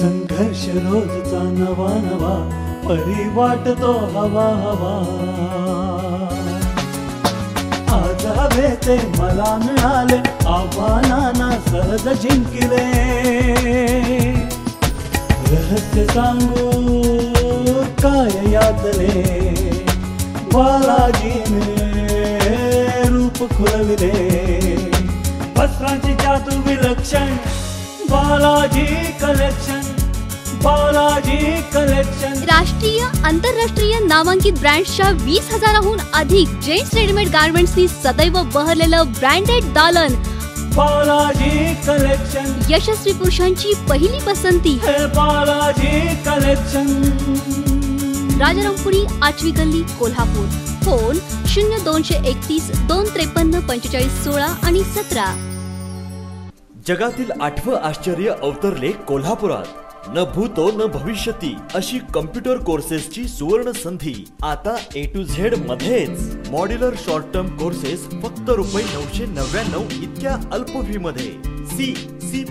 संघर्ष रोजचा नवा नवा परी वाटतो हवा हवा. आज हवे ते मला मिळाले आव्हानांना सहज जिंकले. रहस्य सांगू काय यातले बालाजीने रूप खुलविले. वस्त्रांची जादू विलक्षण बालाजी कलेक्शन. बालाजी कलेक्शन. राष्ट्रीय आंतरराष्ट्रीय नामांकित ब्रँड्सच्या 20,000हून अधिक जेंट्स रेडीमेड गार्मेंट्सनी सदैव बहरलेलं ब्रँडेड दालन बालाजी कलेक्शन. यशस्वी पुरुषांची पहिली पसंती बालाजी कलेक्शन. राजारामपुरी 8वी गल्ली कोल्हापूर. फोन 0231 253 45 16 आणि 17. जगातील 8वं आश्चर्य अवतरले कोल्हापुरात. न भूतो न भविष्यती अशी कम्प्युटर कोर्सेसची सुवर्ण संधी आता A to Z मध्येच. मॉड्युलर शॉर्ट टर्म कोर्सेस फक्त ₹999 इतक्या अल्प फी मध्ये. C++,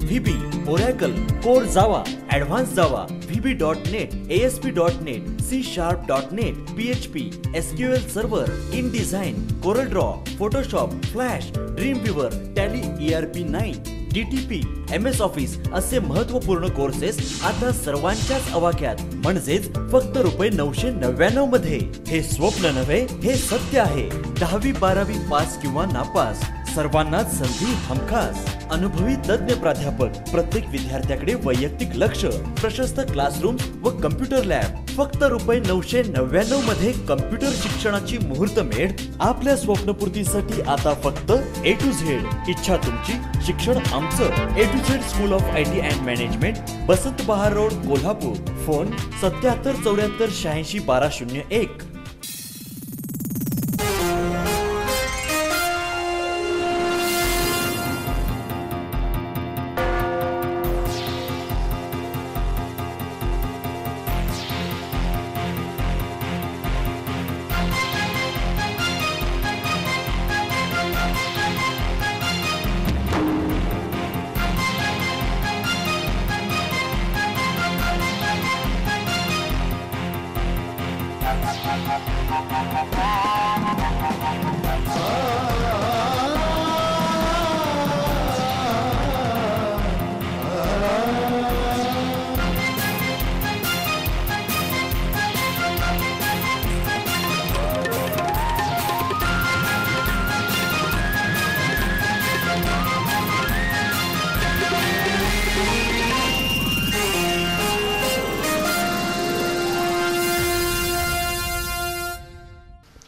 VB, Oracle, Core Java, Advanced Java, VB.NET, ASP.NET, C#.NET, PHP, SQL Server, InDesign, CorelDRAW, Photoshop, Flash, Dreamweaver, Tally ERP9, DTP, MS Office असे महत्त्वपूर्ण courses आता सर्वांच्याच आवाक्यात म्हणजेच फक्त ₹999 मध्ये. हे स्वप्न नव्हे, हे सत्य आहे. 10वी 12वी पास किंवा नापास सर्वांनाच संधी हमखास. अनुभवी तज्ञ प्राध्यापक, प्रत्येक विद्यार्थ्याकडे वैयक्तिक लक्ष, प्रशस्त क्लासरूम व कम्प्युटर लॅब. फक्त ₹999 मध्ये कम्प्युटर शिक्षणाची मुहूर्तमेढ. आपल्या स्वप्नपूर्तीसाठी आता फक्त A to Z. इच्छा तुमची, शिक्षण आमचं. A to Z school of IT and management, Basant बहार रोड, कोल्हापूर. फोन 77 74 86 1201.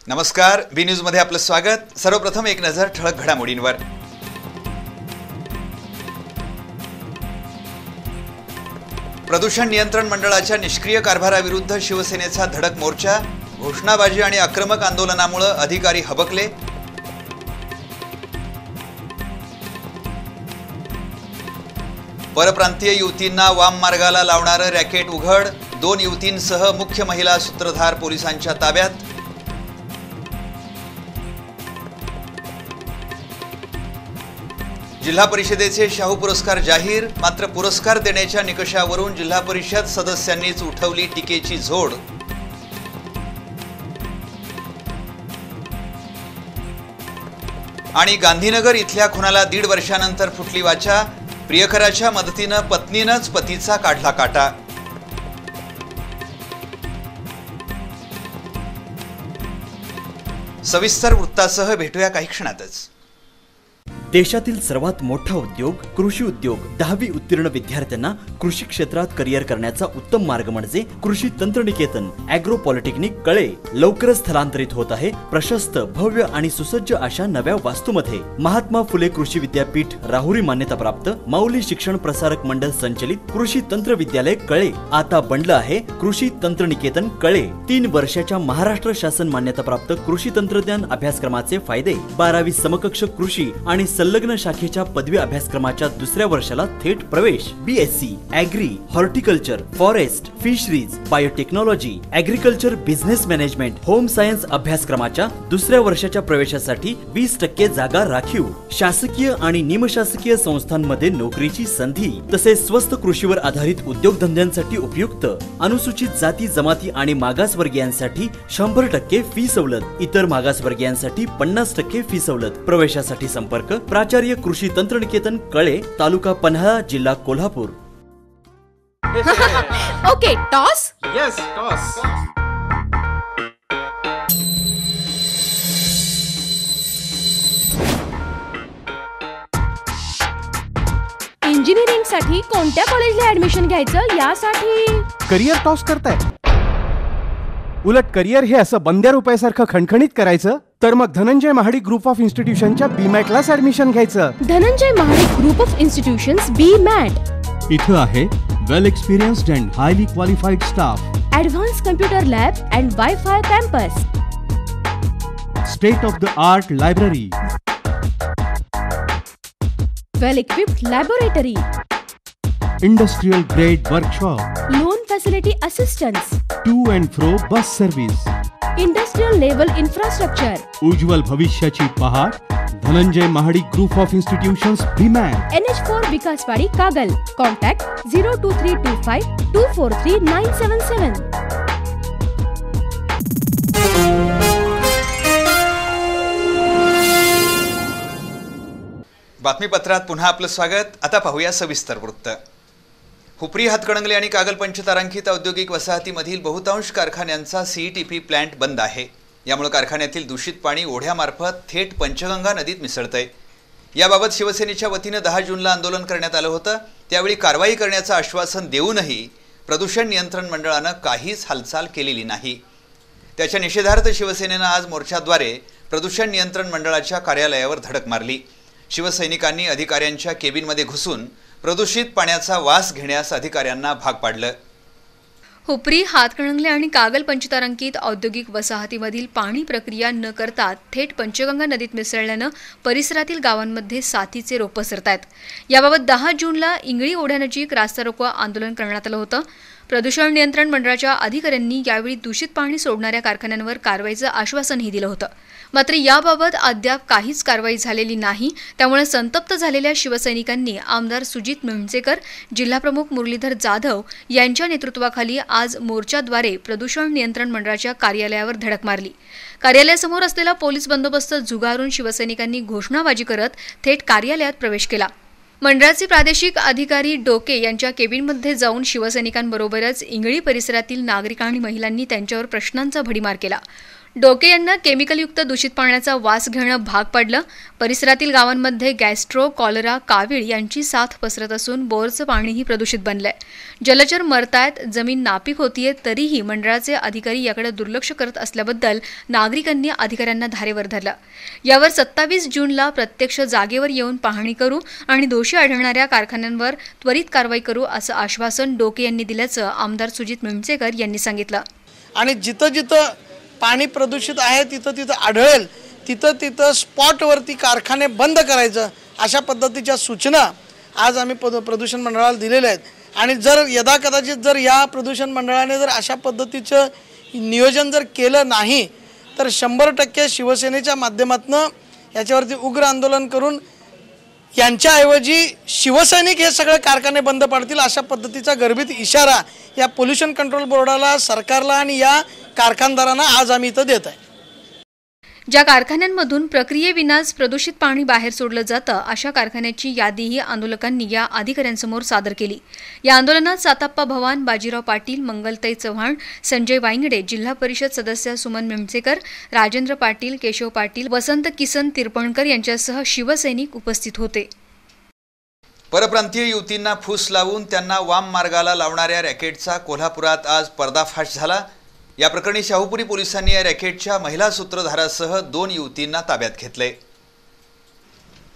नमस्कार, बी न्यूज मध्ये आपलं स्वागत. सर्वप्रथम एक नजर ठळक घडामोडींवर. प्रदूषण नियंत्रण मंडळाच्या निष्क्रिय कारभाराविरुद्ध शिवसेनेचा धडक मोर्चा. घोषणाबाजी आणि आक्रमक आंदोलनामुळे अधिकारी हबकले. परप्रांतीय युवतींना वाम मार्गाला लावणारं रॅकेट उघड. 2 युवतींसह मुख्य महिला सूत्रधार पोलिसांच्या ताब्यात. जिल्हा परिषदेचे शाहू पुरस्कार जाहीर. मात्र पुरस्कार देण्याच्या निकषावरून जिल्हा परिषद सदस्यांनीच उठवली टीकेची झोड. आणि गांधीनगर इथल्या खुनाला 1.5 वर्षानंतर फुटली वाचा. प्रियकराच्या मदतीनं पत्नीनंच पतीचा काढला काटा. सविस्तर वृत्तासह भेटूया काही क्षणातच. देशातील सर्वात मोठा उद्योग कृषी उद्योग. 10वी उत्तीर्ण विद्यार्थ्यांना कृषी क्षेत्रात करिअर करण्याचा उत्तम मार्ग म्हणजे कृषी तंत्रनिकेतन ॲग्रो पॉलिटेक्निक कळे. लवकरच स्थलांतरित होत आहे प्रशस्त, भव्य आणि सुसज्ज अशा नव्या वास्तूमध्ये. महात्मा फुले कृषी विद्यापीठ राहुरी मान्यताप्राप्त माऊली शिक्षण प्रसारक मंडळ संचलित कृषी तंत्र विद्यालय कळे आता बनलं आहे कृषी तंत्रनिकेतन कळे. 3 वर्षाच्या महाराष्ट्र शासन मान्यताप्राप्त कृषी तंत्रज्ञान अभ्यासक्रमाचे फायदे. 12वी समकक्ष कृषी आणि संलग्न शाखेच्या पदवी अभ्यासक्रमाच्या दुसऱ्या वर्षाला थेट प्रवेश. BSc agri, horticulture, forest, fisheries, biotechnology, agriculture business management, home science अभ्यासक्रमाच्या दुसऱ्या वर्षाच्या प्रवेशासाठी 20% जागा राखीव. शासकीय आणि निमशासकीय संस्थांमध्ये नोकरीची संधी. तसेच स्वस्त कृषीवर आधारित उद्योगधंद्यांसाठी उपयुक्त. अनुसूचित जाती जमाती आणि मागासवर्गीयांसाठी 100% फी सवलत. इतर मागासवर्गीयांसाठी 50% फी सवलत. प्रवेशासाठी संपर्क प्राचार्य कृषी तंत्रनिकेतन कळे, तालुका पन्हाळा, जिल्हा Kolhapur. Okay, toss. Yes, toss. Engineering साठी कोणत्या कॉलेजला ऍडमिशन घ्यायचं यासाठी करिअर टॉस करताय. उलट करिअर हे असं बंद्या रुपयासारखं खणखणीत करायचं तर मग धनंजय महाडिक ग्रुप ऑफ इन्स्टिट्यूशनच्या BMATलाच ऍडमिशन घ्यायचं. Dhananjay Mahadik group of institutions BMAT. इथं आहे well experienced and highly qualified staff, advance computer lab and wifi campus, state of the art library, well equipped laboratory, industrial grade workshop, loan facility assistance, to and fro bus service, industrial level infrastructure. उज्ज्वल भविष्याची पहाट Dhananjay Mahadik group of institutions BMAT. NH4 Vikaswadi, Kagal. Contact 02325 243 977. बातमीपत्रात पुन्हा आपलं स्वागत. आता पाहूया सविस्तर वृत्त. हुपरी, हातकणंगले आणि कागल पंचतारांकित औद्योगिक वसाहतीमधील बहुतांश कारखान्यांचा CETP प्लांट बंद आहे. यामुळे कारखान्यातील दूषित पाणी ओढ्यामार्फत थेट पंचगंगा नदीत मिसळतंय. याबाबत शिवसेनेच्या वतीनं 10 जूनला आंदोलन करण्यात आलं होतं. त्यावेळी कारवाई करण्याचं आश्वासन देऊनही प्रदूषण नियंत्रण मंडळानं काहीच हालचाल केलेली नाही. त्याच्या निषेधार्थ शिवसेनेनं आज मोर्चाद्वारे प्रदूषण नियंत्रण मंडळाच्या कार्यालयावर धडक मारली. शिवसैनिकांनी अधिकाऱ्यांच्या केबिनमध्ये घुसून प्रदूषित पाण्याचा वास घेण्यास अधिकाऱ्यांना भाग पाडलं. हुपरी, हातकणंगले आणि कागल पंचतारांकित औद्योगिक वसाहतीमधील पाणी प्रक्रिया न करता थेट पंचगंगा नदीत मिसळल्यानं परिसरातील गावांमध्ये साथीचे रोग पसरत आहेत. याबाबत 10 जूनला इंगळी ओढ्यानजीक रास्ता रोको आंदोलन करण्यात आलं होतं. प्रदूषण नियंत्रण मंडळाच्या अधिकाऱ्यांनी यावेळी दूषित पाणी सोडणाऱ्या कारखान्यांवर कारवाईचं आश्वासनही दिलं होतं. मात्र याबाबत अद्याप काहीच कारवाई झालेली नाही. त्यामुळे संतप्त झालेल्या शिवसैनिकांनी आमदार सुजित मिंचेकर, जिल्हाप्रमुख मुरलीधर जाधव यांच्या नेतृत्वाखाली आज मोर्चाद्वारे प्रदूषण नियंत्रण मंडळाच्या कार्यालयावर धडक मारली. कार्यालयासमोर असलेला पोलीस बंदोबस्त झुगारून शिवसैनिकांनी घोषणाबाजी करत थेट कार्यालयात प्रवेश केला. मंडळाचे प्रादेशिक अधिकारी डोके यांच्या केबिनमध्ये जाऊन शिवसैनिकांबरोबरच इंगळी परिसरातील नागरिक आणि महिलांनी त्यांच्यावर प्रश्नांचा भडीमार केला. डोके यांना केमिकलयुक्त दूषित पाण्याचा वास घेणं भाग पडलं. परिसरातील गावांमध्ये गॅस्ट्रो, कॉलरा, कावीळ यांची साथ पसरत असून बोरचं पाणीही प्रदूषित बनलंय. जलचर मरतायत, जमीन नापीक होतीये, तरीही मंडळाचे अधिकारी याकडे दुर्लक्ष करत असल्याबद्दल नागरिकांनी अधिकाऱ्यांना धारेवर धरलं. यावर 27 जूनला प्रत्यक्ष जागेवर येऊन पाहणी करू आणि दोषी आढळणाऱ्या कारखान्यांवर त्वरित कारवाई करू असं आश्वासन डोके यांनी दिल्याचं आमदार सुजित मिंचेकर यांनी सांगितलं. आणि जिथं जिथं पाणी प्रदूषित आहे तिथं तिथं आढळेल तिथं स्पॉटवरती कारखाने बंद करायचं अशा पद्धतीच्या सूचना आज आम्ही प्रदूषण मंडळाला दिलेल्या आहेत. आणि जर यदाकदाचित जर या प्रदूषण मंडळाने जर अशा पद्धतीचं नियोजन जर केलं नाही तर 100% शिवसेनेच्या माध्यमातून याच्यावरती उग्र आंदोलन करून यांच्याऐवजी शिवसैनिक हे सगळे कारखाने बंद पाडतील अशा पद्धतीचा गर्भित इशारा या पोल्युशन कंट्रोल बोर्डाला, सरकारला आणि या कारखानदारांना आज आम्ही इथं देत आहे. ज्या कारखान्यांमधून प्रक्रियेविनाच प्रदूषित पाणी बाहेर सोडलं जातं अशा कारखान्याची यादीही आंदोलकांनी या अधिकाऱ्यांसमोर सादर केली. या आंदोलनात साताप्पा भवान, बाजीराव पाटील, मंगलताई चव्हाण, संजय वांगडे, जिल्हा परिषद सदस्य सुमन मिंचेकर, राजेंद्र पाटील, केशव पाटील, वसंत किसन तिरपणकर यांच्यासह शिवसैनिक उपस्थित होते. परप्रांतीय युवतींना फूस लावून त्यांना वाम मार्गाला लावणाऱ्या रॅकेटचा कोल्हापुरात आज पर्दाफाश झाला. या प्रकरणी शाहूपुरी पोलिसांनी या रॅकेटच्या महिला सूत्रधारासह 2 युवतींना ताब्यात घेतले.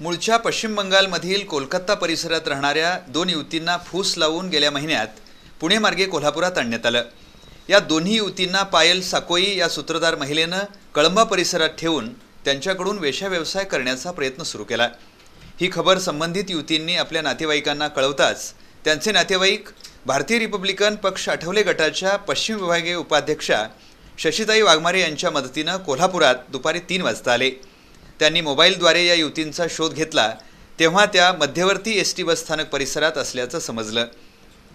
मूळच्या पश्चिम बंगालमधील कोलकाता परिसरात राहणाऱ्या 2 युवतींना फूस लावून गेल्या महिन्यात पुणे मार्गे कोल्हापुरात आणण्यात आलं. या दोन्ही युवतींना पायल साकोई या सूत्रधार महिलेनं कळंबा परिसरात ठेवून त्यांच्याकडून वेश्या व्यवसाय करण्याचा प्रयत्न सुरू केला. ही खबर संबंधित युवतींनी आपल्या नातेवाईकांना कळवताच त्यांचे नातेवाईक भारतीय रिपब्लिकन पक्ष आठवले गटाच्या पश्चिम विभागीय उपाध्यक्षा शशिताई वाघमारे यांच्या मदतीनं कोल्हापुरात दुपारी 3 वाजता आले. त्यांनी मोबाईलद्वारे या युवतींचा शोध घेतला तेव्हा त्या मध्यवर्ती एसटी बस स्थानक परिसरात असल्याचं समजलं.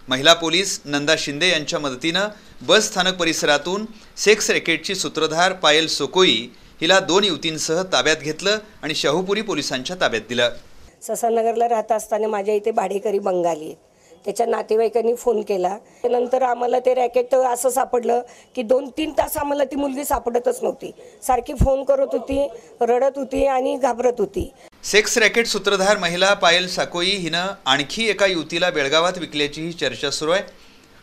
महिला पोलीस नंदा शिंदे यांच्या मदतीनं बस स्थानक परिसरातून सेक्स रॅकेटची सूत्रधार पायल सोकोई हिला 2 युवतींसह ताब्यात घेतलं आणि शाहूपुरी पोलिसांच्या ताब्यात दिलं. ससानगरला राहत असताना माझ्या इथे भाडेकरी बंगाली त्याच्या नातेवाईकांनी फोन केला. त्यानंतर आम्हाला ते रॅकेट असं सापडलं की 2-3 तास आम्हाला ती मुलगी सापडतच नव्हती. सारखी फोन करत होती, रडत होती आणि घाबरत होती. सेक्स रॅकेट सूत्रधार महिला पायल साकोई हिनं आणखी एका युवतीला बेळगावात विकल्याचीही चर्चा सुरू आहे.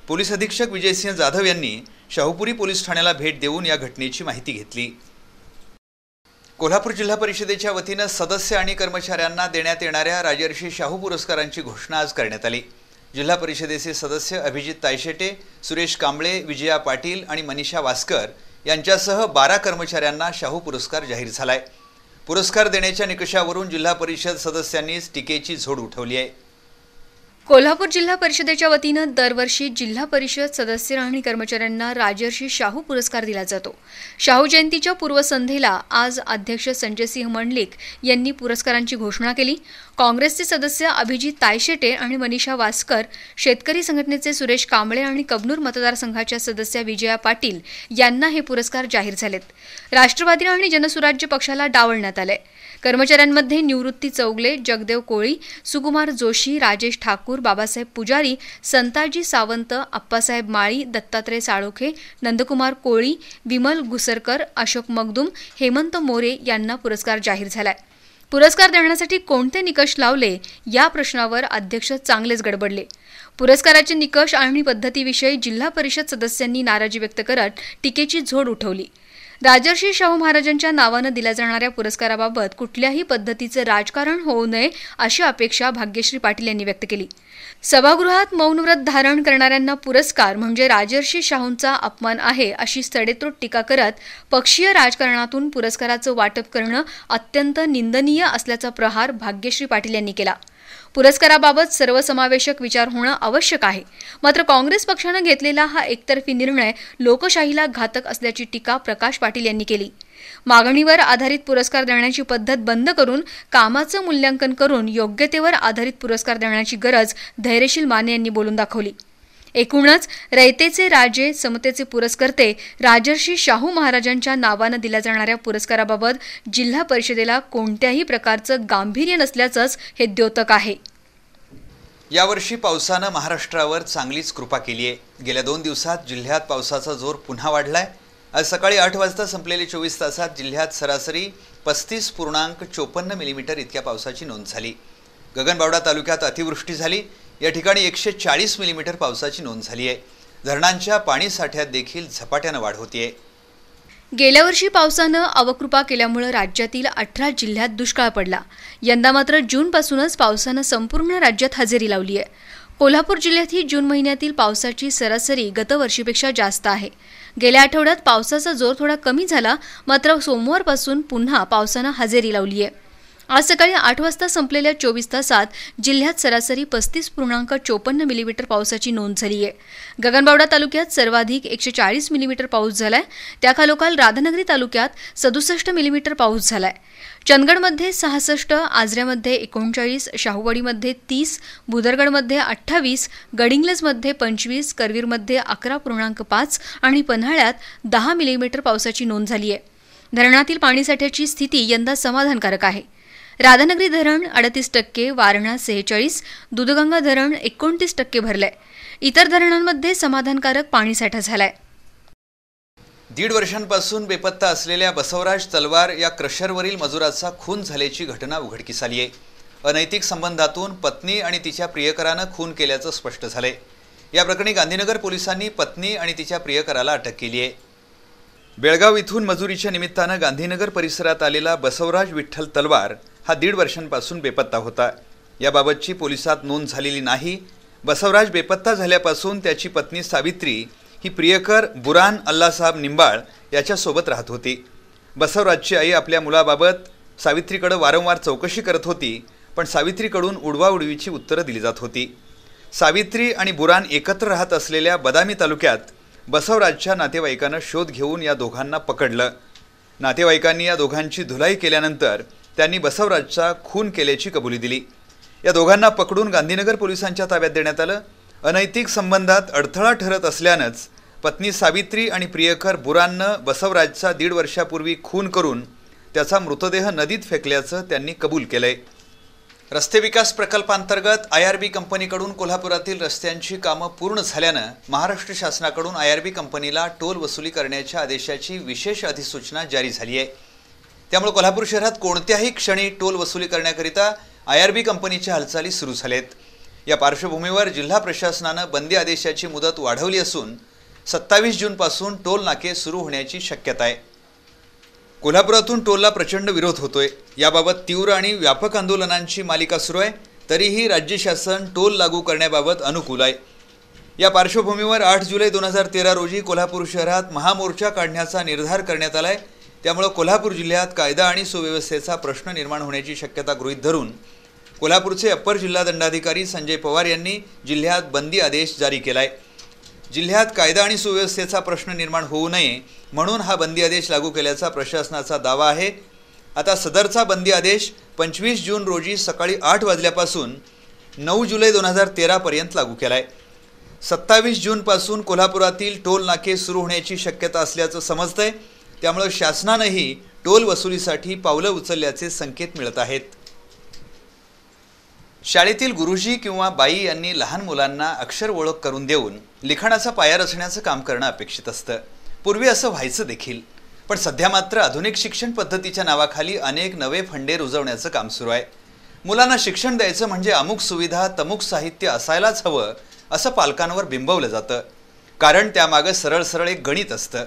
पोलीस अधीक्षक विजयसिंह जाधव यांनी शाहूपुरी पोलीस ठाण्याला भेट देऊन या घटनेची माहिती घेतली. कोल्हापूर जिल्हा परिषदेच्या वतीनं सदस्य आणि कर्मचाऱ्यांना देण्यात येणाऱ्या राजर्षी शाहू पुरस्कारांची घोषणा आज करण्यात आली. जिल्हा परिषदेचे सदस्य अभिजित तायशेटे, सुरेश कांबळे, विजया पाटील आणि मनीषा वास्कर यांच्यासह 12 कर्मचाऱ्यांना शाहू पुरस्कार जाहीर झालाय. पुरस्कार देण्याच्या निकषावरून जिल्हा परिषद सदस्यांनीच टीकेची झोड उठवली आहे. कोल्हापूर जिल्हा परिषदेच्या वतीनं दरवर्षी जिल्हा परिषद सदस्य आणि कर्मचाऱ्यांना राजर्षी शाहू पुरस्कार दिला जातो. शाहू जयंतीच्या पूर्वसंध्येला आज अध्यक्ष संजयसिंह मंडलिक यांनी पुरस्कारांची घोषणा केली. काँग्रेसचे सदस्य अभिजित तायशेटे आणि मनीषा वास्कर, शेतकरी संघटनेचे सुरेश कांबळे आणि कबनूर मतदारसंघाच्या सदस्या विजया पाटील यांना हे पुरस्कार जाहीर झालेत. राष्ट्रवादी आणि जनसुराज्य पक्षाला डावलण्यात आले. कर्मचाऱ्यांमध्ये निवृत्ती चौगले, जगदेव कोळी, सुकुमार जोशी, राजेश ठाकूर, बाबासाहेब पुजारी, संताजी सावंत, अप्पासाहेब माळी, दत्तात्रय साळोखे, नंदकुमार कोळी, विमल घुसरकर, अशोक मगदुम, हेमंत मोरे यांना पुरस्कार जाहीर झालाय. पुरस्कार देण्यासाठी कोणते निकष लावले या प्रश्नावर अध्यक्ष चांगलेच गडबडले. पुरस्काराचे निकष आणि पद्धतीविषयी जिल्हा परिषद सदस्यांनी नाराजी व्यक्त करत टीकेची झोड उठवली. राजर्षी शाहू महाराजांच्या नावानं दिल्या जाणाऱ्या पुरस्काराबाबत कुठल्याही पद्धतीचं राजकारण होऊ नये अशी अपेक्षा भाग्यश्री पाटील यांनी व्यक्त केली. सभागृहात मौनव्रत धारण करणाऱ्यांना पुरस्कार म्हणजे राजर्षी शाहूंचा अपमान आहे अशी सडेतोड टीका करत पक्षीय राजकारणातून पुरस्काराचं वाटप करणं अत्यंत निंदनीय असल्याचा प्रहार भाग्यश्री पाटील यांनी केला. पुरस्काराबाबत सर्वसमावेशक विचार होणं आवश्यक आहे, मात्र काँग्रेस पक्षानं घेतलेला हा एकतर्फी निर्णय लोकशाहीला घातक असल्याची टीका प्रकाश पाटील यांनी केली. मागणीवर आधारित पुरस्कार देण्याची पद्धत बंद करून कामाचं मूल्यांकन करून योग्यतेवर आधारित पुरस्कार देण्याची गरज धैर्यशील माने यांनी बोलून दाखवली. एकूणच रयतेचे राजे, समतेचे पुरस्कर्ते राजर्षी शाहू महाराजांच्या नावानं दिल्या जाणाऱ्या पुरस्काराबाबत जिल्हा परिषदेला कोणत्याही प्रकारचं गांभीर्य नसल्याचंच हे द्योतक आहे. यावर्षी पावसानं महाराष्ट्रावर चांगलीच कृपा केली आहे. गेल्या 2 दिवसात जिल्ह्यात पावसाचा जोर पुन्हा वाढलाय. आज सकाळी 8 वाजता संपलेल्या 24 तासात जिल्ह्यात सरासरी 35.54 मिलीमीटर इतक्या पावसाची नोंद झाली. गगनबावडा तालुक्यात अतिवृष्टी झाली. या ठिकाणी 140 मिलीमीटर पावसाची नोंद झाली आहे. धरणांच्या पाणी साठ्यात देखील झपाट्यानं वाढ होतीये. गेल्या वर्षी पावसानं अवकृपा केल्यामुळे राज्यातील 18 जिल्ह्यात दुष्काळ पडला. यंदा मात्र जूनपासूनच पावसानं संपूर्ण राज्यात हजेरी लावली आहे. कोल्हापूर जिल्ह्यातही जून महिन्यातील पावसाची सरासरी गतवर्षीपेक्षा जास्त आहे. गेल्या आठवड्यात पावसाचा जोर थोडा कमी झाला, मात्र सोमवारपासून पुन्हा पावसानं हजेरी लावली आहे. आज सकाळी 8 वाजता संपलेल्या 24 तासात जिल्ह्यात सरासरी 35.54 मिलीमीटर पावसाची नोंद झाली आहे. गगनबावडा तालुक्यात सर्वाधिक 140 मिलीमीटर पाऊस झालाय. त्याखालोखाल राधानगरी तालुक्यात 67 मिलीमीटर पाऊस झालाय. चंदगडमध्ये 66, आजऱ्यामध्ये 39, शाहूवाडीमध्ये 30, भुदरगडमध्ये 28, गडिंग्लजमध्ये 25, करवीरमध्ये 11.5 आणि पन्हाळ्यात 10 मिलीमीटर पावसाची नोंद झाली आहे. धरणातील पाणीसाठ्याची स्थिती यंदा समाधानकारक आहे. राधानगरी धरण 38%, वारणा 46, दूधगंगा धरण 29% भरलंय. इतर धरणांमध्ये समाधानकारक पाणीसाठा झालाय. 1.5 वर्षांपासून बेपत्ता असलेल्या बसवराज तलवार या क्रशरवरील मजुराचा खून झाल्याची घटना उघडकीस आली आहे. अनैतिक संबंधातून पत्नी आणि तिच्या प्रियकरानं खून केल्याचं स्पष्ट झालंय. या प्रकरणी गांधीनगर पोलिसांनी पत्नी आणि तिच्या प्रियकराला अटक केली आहे. बेळगाव इथून मजुरीच्या निमित्तानं गांधीनगर परिसरात आलेला बसवराज विठ्ठल तलवार हा 1.5 वर्षांपासून बेपत्ता होता. याबाबतची पोलिसात नोंद झालेली नाही. बसवराज बेपत्ता झाल्यापासून त्याची पत्नी सावित्री ही प्रियकर बुरान अल्लासाहेब निंबाळ याच्यासोबत राहत होती. बसवराजची आई आपल्या मुलाबाबत सावित्रीकडे वारंवार चौकशी करत होती पण सावित्रीकडून उडवाउडवीची उत्तरं दिली जात होती. सावित्री आणि बुरान एकत्र राहत असलेल्या बदामी तालुक्यात बसवराजच्या नातेवाईकांना शोध घेऊन या दोघांना पकडलं. नातेवाईकांनी या दोघांची धुलाई केल्यानंतर त्यांनी बसवराजचा खून केल्याची कबुली दिली. या दोघांना पकडून गांधीनगर पोलिसांच्या ताब्यात देण्यात आलं. अनैतिक संबंधात अडथळा ठरत असल्यानंच पत्नी सावित्री आणि प्रियकर बुराननं बसवराजचा 1.5 वर्षापूर्वी खून करून त्याचा मृतदेह नदीत फेकल्याचं त्यांनी कबूल केलंय. रस्ते विकास प्रकल्पांतर्गत IRB कंपनीकडून कोल्हापुरातील रस्त्यांची कामं पूर्ण झाल्यानं महाराष्ट्र शासनाकडून IRB कंपनीला टोल वसुली करण्याच्या आदेशाची विशेष अधिसूचना जारी झाली आहे. त्यामुळे कोल्हापूर शहरात कोणत्याही क्षणी टोल वसुली करण्याकरिता IRB कंपनीच्या हालचाली सुरू झालेत. या पार्श्वभूमीवर जिल्हा प्रशासनानं बंदी आदेशाची मुदत वाढवली असून 27 जूनपासून टोल नाके सुरू होण्याची शक्यता आहे. कोल्हापुरातून टोलला प्रचंड विरोध होतोय. याबाबत तीव्र आणि व्यापक आंदोलनांची मालिका सुरू आहे. तरीही राज्य शासन टोल लागू करण्याबाबत अनुकूल आहे. या पार्श्वभूमीवर 8 जुलै 2013 रोजी कोल्हापूर शहरात महामोर्चा काढण्याचा निर्धार करण्यात आलाय. त्यामुळे कोल्हापूर जिल्ह्यात कायदा आणि सुव्यवस्थेचा प्रश्न निर्माण होण्याची शक्यता गृहीत धरून कोल्हापूरचे अप्पर जिल्हा दंडाधिकारी संजय पवार यांनी जिल्ह्यात बंदी आदेश जारी केलाय. जिल्ह्यात कायदा आणि सुव्यवस्थेचा प्रश्न निर्माण होऊ नये म्हणून हा बंदी आदेश लागू केल्याचा प्रशासनाचा दावा आहे. आता सदरचा बंदी आदेश 25 जून रोजी सकाळी 8 वाजल्यापासून 9 जुलै 2013 पर्यंत लागू केलाय. 27 जूनपासून कोल्हापुरातील टोल नाके सुरू होण्याची शक्यता असल्याचं समजतंय. त्यामुळे शासनानंही टोल वसुलीसाठी पावलं उचलल्याचे संकेत मिळत आहेत. शाळेतील गुरुजी किंवा बाई यांनी लहान मुलांना अक्षर ओळख करून देऊन लिखाणाचा पाया रचण्याचं काम करणं अपेक्षित असतं. पूर्वी असं व्हायचं देखील, पण सध्या मात्र आधुनिक शिक्षण पद्धतीच्या नावाखाली अनेक नवे फंडे रुजवण्याचं काम सुरू आहे. मुलांना शिक्षण द्यायचं म्हणजे अमुक सुविधा तमुक साहित्य असायलाच हवं असं पालकांवर बिंबवलं जातं. कारण त्यामागं सरळ सरळ एक गणित असतं.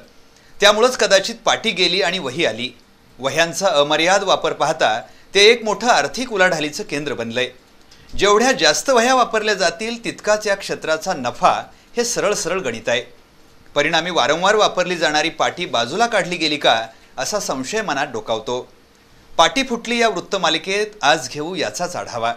त्यामुळंच कदाचित पाटी गेली आणि वही आली. वह्यांचा अमर्याद वापर पाहता ते एक मोठं आर्थिक उलाढालीचं केंद्र बनलंय. जेवढ्या जास्त वह्या वापरल्या जातील तितकाच या क्षेत्राचा नफा हे सरळ सरळ गणित आहे. परिणामी वारंवार वापरली जाणारी पाटी बाजूला काढली गेली का असा संशय मनात डोकावतो. पाटी फुटली या वृत्तमालिकेत आज घेऊ याचाच आढावा.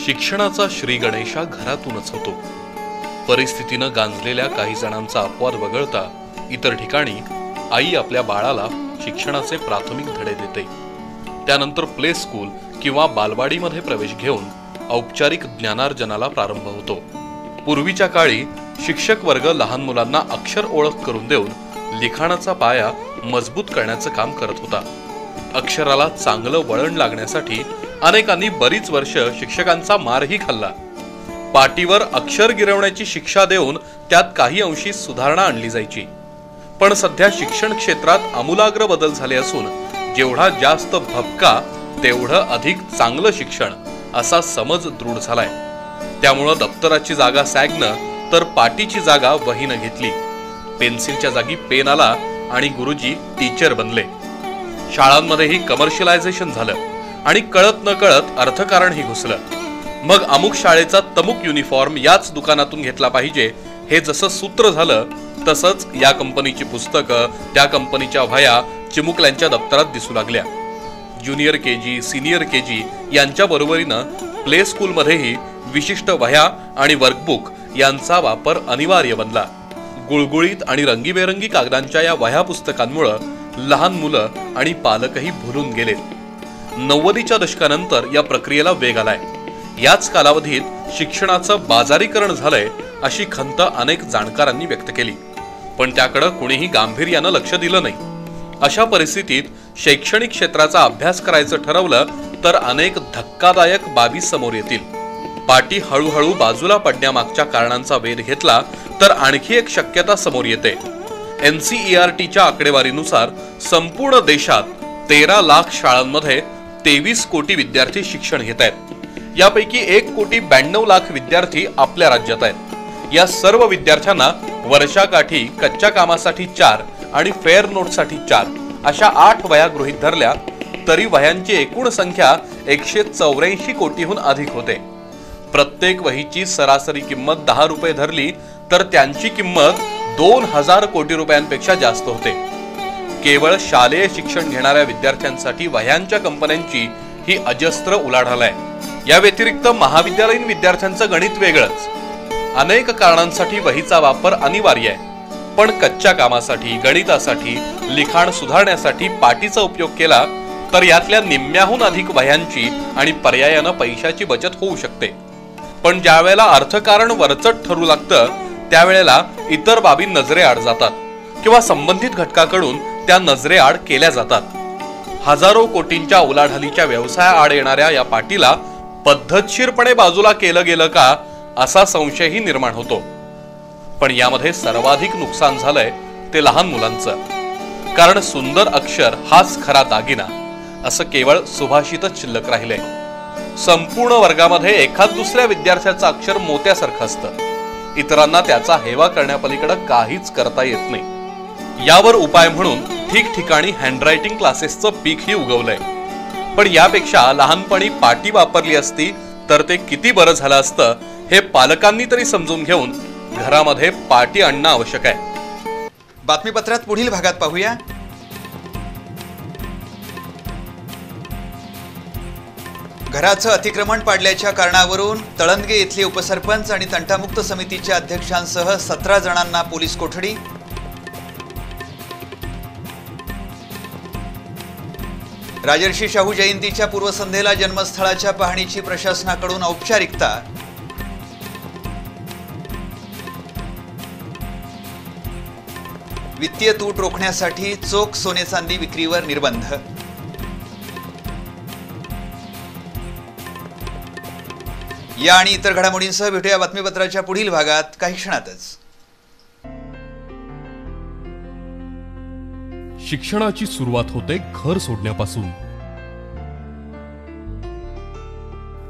शिक्षणाचा श्री गणेशा घरातूनच होतो. परिस्थितीनं गांजलेल्या काही जणांचा अपवाद वगळता इतर ठिकाणी आई आपल्या बाळाला शिक्षणाचे प्राथमिक धडे देते. त्यानंतर प्ले स्कूल किंवा बालवाडीमध्ये प्रवेश घेऊन औपचारिक ज्ञानार्जनाला प्रारंभ होतो. पूर्वीच्या काळी शिक्षक वर्ग लहान मुलांना अक्षर ओळख करून देऊन लिखाणाचा पाया मजबूत करण्याचं काम करत होता. अक्षराला चांगलं वळण लागण्यासाठी अनेकांनी बरीच वर्ष शिक्षकांचा मारही खाल्ला. पाटीवर अक्षर गिरवण्याची शिक्षा देऊन त्यात काही अंशी सुधारणा आणली जायची. पण सध्या शिक्षण क्षेत्रात आमूलाग्र बदल झाले असून जेवढा जास्त भपका तेवढं अधिक चांगलं शिक्षण असा समज दृढ झालाय. त्यामुळं दप्तराची जागा सॅगनं तर पाटीची जागा वहीनं घेतली. पेन्सिलच्या जागी पेन आला आणि गुरुजी टीचर बनले. शाळांमध्येही कमर्शियलायझेशन झालं आणि कळत न कळत अर्थकारणही घुसलं. मग अमुक शाळेचा तमुक युनिफॉर्म याच दुकानातून घेतला पाहिजे हे जसं सूत्र झालं तसंच या कंपनीची पुस्तकं त्या कंपनीच्या वह्या चिमुकल्यांच्या दप्तरात दिसू लागल्या. ज्युनियर केजी सिनियर केजी यांच्या बरोबरीनं प्ले स्कूलमध्येही विशिष्ट वह्या आणि वर्कबुक यांचा वापर अनिवार्य बनला. गुळगुळीत आणि रंगीबेरंगी कागदांच्या या वह्या पुस्तकांमुळं लहान मुलं आणि पालकही भुलून गेलेत. 90च्या दशकानंतर या प्रक्रियेला वेग आलाय. याच कालावधीत शिक्षणाचं बाजारीकरण झालंय अशी खंत अनेक जाणकारांनी व्यक्त केली. पण त्याकडे कुणीही गांभीर्यानं लक्ष दिलं नाही. अशा परिस्थितीत शैक्षणिक क्षेत्राचा अभ्यास करायचं ठरवलं तर अनेक धक्कादायक बाबी समोर येतील. पाटी हळूहळू बाजूला पडण्यामागच्या कारणांचा वेध घेतला तर आणखी एक शक्यता समोर येते. NCERTच्या आकडेवारीनुसार संपूर्ण देशात 13 लाख शाळांमध्ये 23 कोटी विद्यार्थी शिक्षण घेत आहेत। यापैकी 1,92,00,000 विद्यार्थी आपल्या राज्यात आहेत। या सर्व विद्यार्थ्यांना वर्षाकाठी कच्च्या कामासाठी 4 आणि फेअर नोटसाठी 4 अशा 8 वह्या गृहीत धरल्या तरी वह्यांची एकूण संख्या 184 कोटीहून अधिक होते। प्रत्येक वहीची सरासरी किंमत 10 रुपये धरली तर त्यांची किंमत 2000 कोटी रुपयांपेक्षा जास्त होते। केवळ शालेय शिक्षण घेणाऱ्या विद्यार्थ्यांसाठी वह्यांच्या कंपन्यांची ही अजस्त्र उलाढाल आहे। या व्यतिरिक्त महाविद्यालयीन विद्यार्थ्यांचं गणित वेगळंच। अनेक कारणांसाठी वहीचा वापर अनिवार्य आहे, पण कच्च्या कामासाठी, गणितासाठी, लिखाण सुधारण्यासाठी पाटीचा उपयोग केला तर यातल्या निम्म्याहून अधिक वह्यांची आणि पर्यायानं पैशाची बचत होऊ शकते। पण ज्या वेळेला अर्थकारण वरचढ ठरू लागतं त्यावेळेला इतर बाबी नजरेआड जातात किंवा संबंधित घटकाकडून त्या नजरेआड केल्या जातात। हजारो कोटींच्या उलाढालीच्या व्यवसायाआड येणाऱ्या या पाटीला पद्धतशीरपणे बाजूला केलं गेलं का असा संशयही निर्माण होतो। पण यामध्ये सर्वाधिक नुकसान झालंय ते लहान मुलांचं, कारण सुंदर अक्षर हाच खरा दागिना असं केवळ सुभाषितच शिल्लक राहिलंय। संपूर्ण वर्गामध्ये एखाद दुसऱ्या विद्यार्थ्याचं अक्षर मोत्यासारखं असतं, इतरांना त्याचा हेवा करण्यापलीकडे काहीच करता येत नाही। यावर उपाय म्हणून ठिकठिकाणी हँडरायटिंग क्लासेसचं पीकही उगवलंय। पण यापेक्षा लहानपणी पाटी वापरली असती तर ते किती बरं झालं असतं हे पालकांनी तरी समजून घेऊन घरामध्ये पाटी आणणं आवश्यक आहे। बातमीपत्रात पुढील भागात पाहूया। घराचं अतिक्रमण पाडल्याच्या कारणावरून तळंदगे इथले उपसरपंच आणि तंटामुक्त समितीच्या अध्यक्षांसह 17 जणांना पोलीस कोठडी। राजर्षी शाहू जयंतीच्या पूर्वसंध्येला जन्मस्थळाच्या पाहणीची प्रशासनाकडून औपचारिकता। वित्तीय तूट रोखण्यासाठी चोख सोने चांदी विक्रीवर निर्बंध। या आणि इतर घडामोडींसह भेटूया बातमीपत्राच्या पुढील भागात काही क्षणातच। शिक्षणाची सुरुवात होते घर सोडण्यापासून,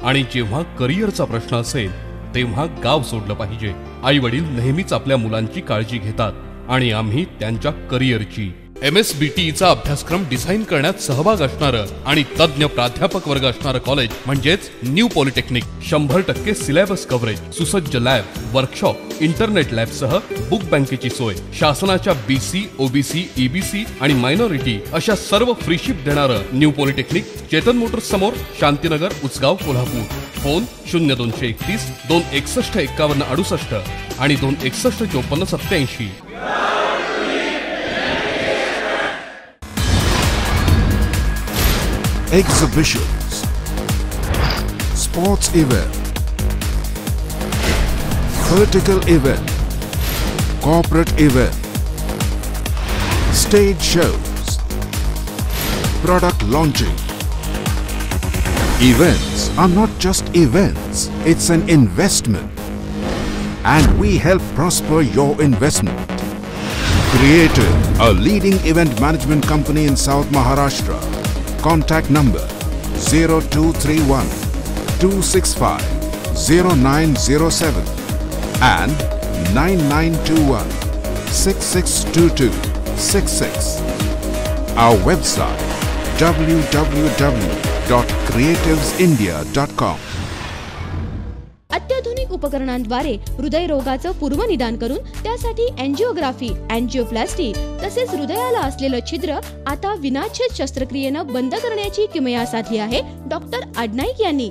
आणि जेव्हा करिअरचा प्रश्न असेल तेव्हा गाव सोडलं पाहिजे। आई वडील नेहमीच आपल्या मुलांची काळजी घेतात आणि आम्ही त्यांच्या करिअरची। MSBTचा अभ्यासक्रम डिझाईन करण्यात सहभाग असणारं आणि तज्ञ प्राध्यापक वर्ग असणारं कॉलेज म्हणजेच न्यू पॉलिटेक्निक। 100% सिलेबस कव्हरेज, सुसज्ज लॅब, वर्कशॉप, इंटरनेट लॅबसह बुक बँकेची सोय, शासनाच्या BC, OBC, EBC आणि मायनॉरिटी अशा सर्व फ्रीशिप देणारं न्यू पॉलिटेक्निक, चेतन मोटर्स समोर, शांतीनगर, उचगाव, कोल्हापूर। फोन 0231 261 51 68 आणि 261 54 87। Exhibitions, sports event, political event, corporate event, stage shows, product launching. Events are not just events, it's an investment. And we help prosper your investment. Creative, a leading event management company in South Maharashtra. Contact number 0231 265 0907 and 9921 6622 66. Our website www.creativesindia.com. अत्याधुनिक उपकरणांद्वारे हृदयरोगाचं पूर्वनिदान करून त्यासाठी angiography, angioplasty तसेच हृदयाला असलेलं छिद्र आता विनाछेद शस्त्रक्रियेनं बंद करण्याची किमया साधली आहे डॉक्टर आडनाईक यांनी।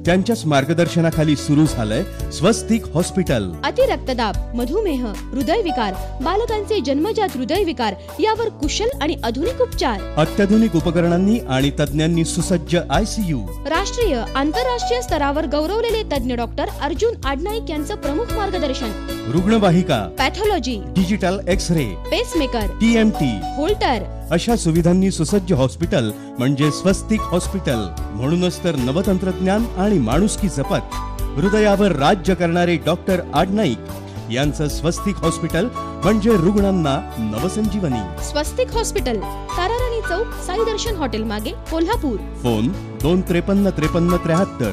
त्यांच्याच मार्गदर्शनाखाली सुरू झालंय स्वस्तिक हॉस्पिटल। अतिरक्तदाब, मधुमेह, हृदयविकार, बालकांचे जन्मजात हृदयविकार यावर कुशल आणि आधुनिक उपचार, अत्याधुनिक उपकरणांनी आणि तज्ञांनी सुसज्ज ICU। राष्ट्रीय आंतरराष्ट्रीय स्तरावर गौरवलेले तज्ञ डॉक्टर अर्जुन आडनाईक यांचं प्रमुख मार्गदर्शन। रुग्णवाहिका, pathology, digital X ray, pacemaker, TMT, Holter अशा सुविधांनी सुसज्ज हॉस्पिटल म्हणजे स्वस्तिक हॉस्पिटल। म्हणूनच तर नवतंत्रज्ञान आणि माणुसकी जपत हृदयावर राज्य करणारे डॉक्टर आडनाईक यांचं स्वस्तिक हॉस्पिटल म्हणजे रुग्णांना नवसंजीवनी. स्वस्तिक हॉस्पिटल, ताराराणी चौक, साई दर्शन हॉटेल मागे, कोल्हापूर. फोन 2535373.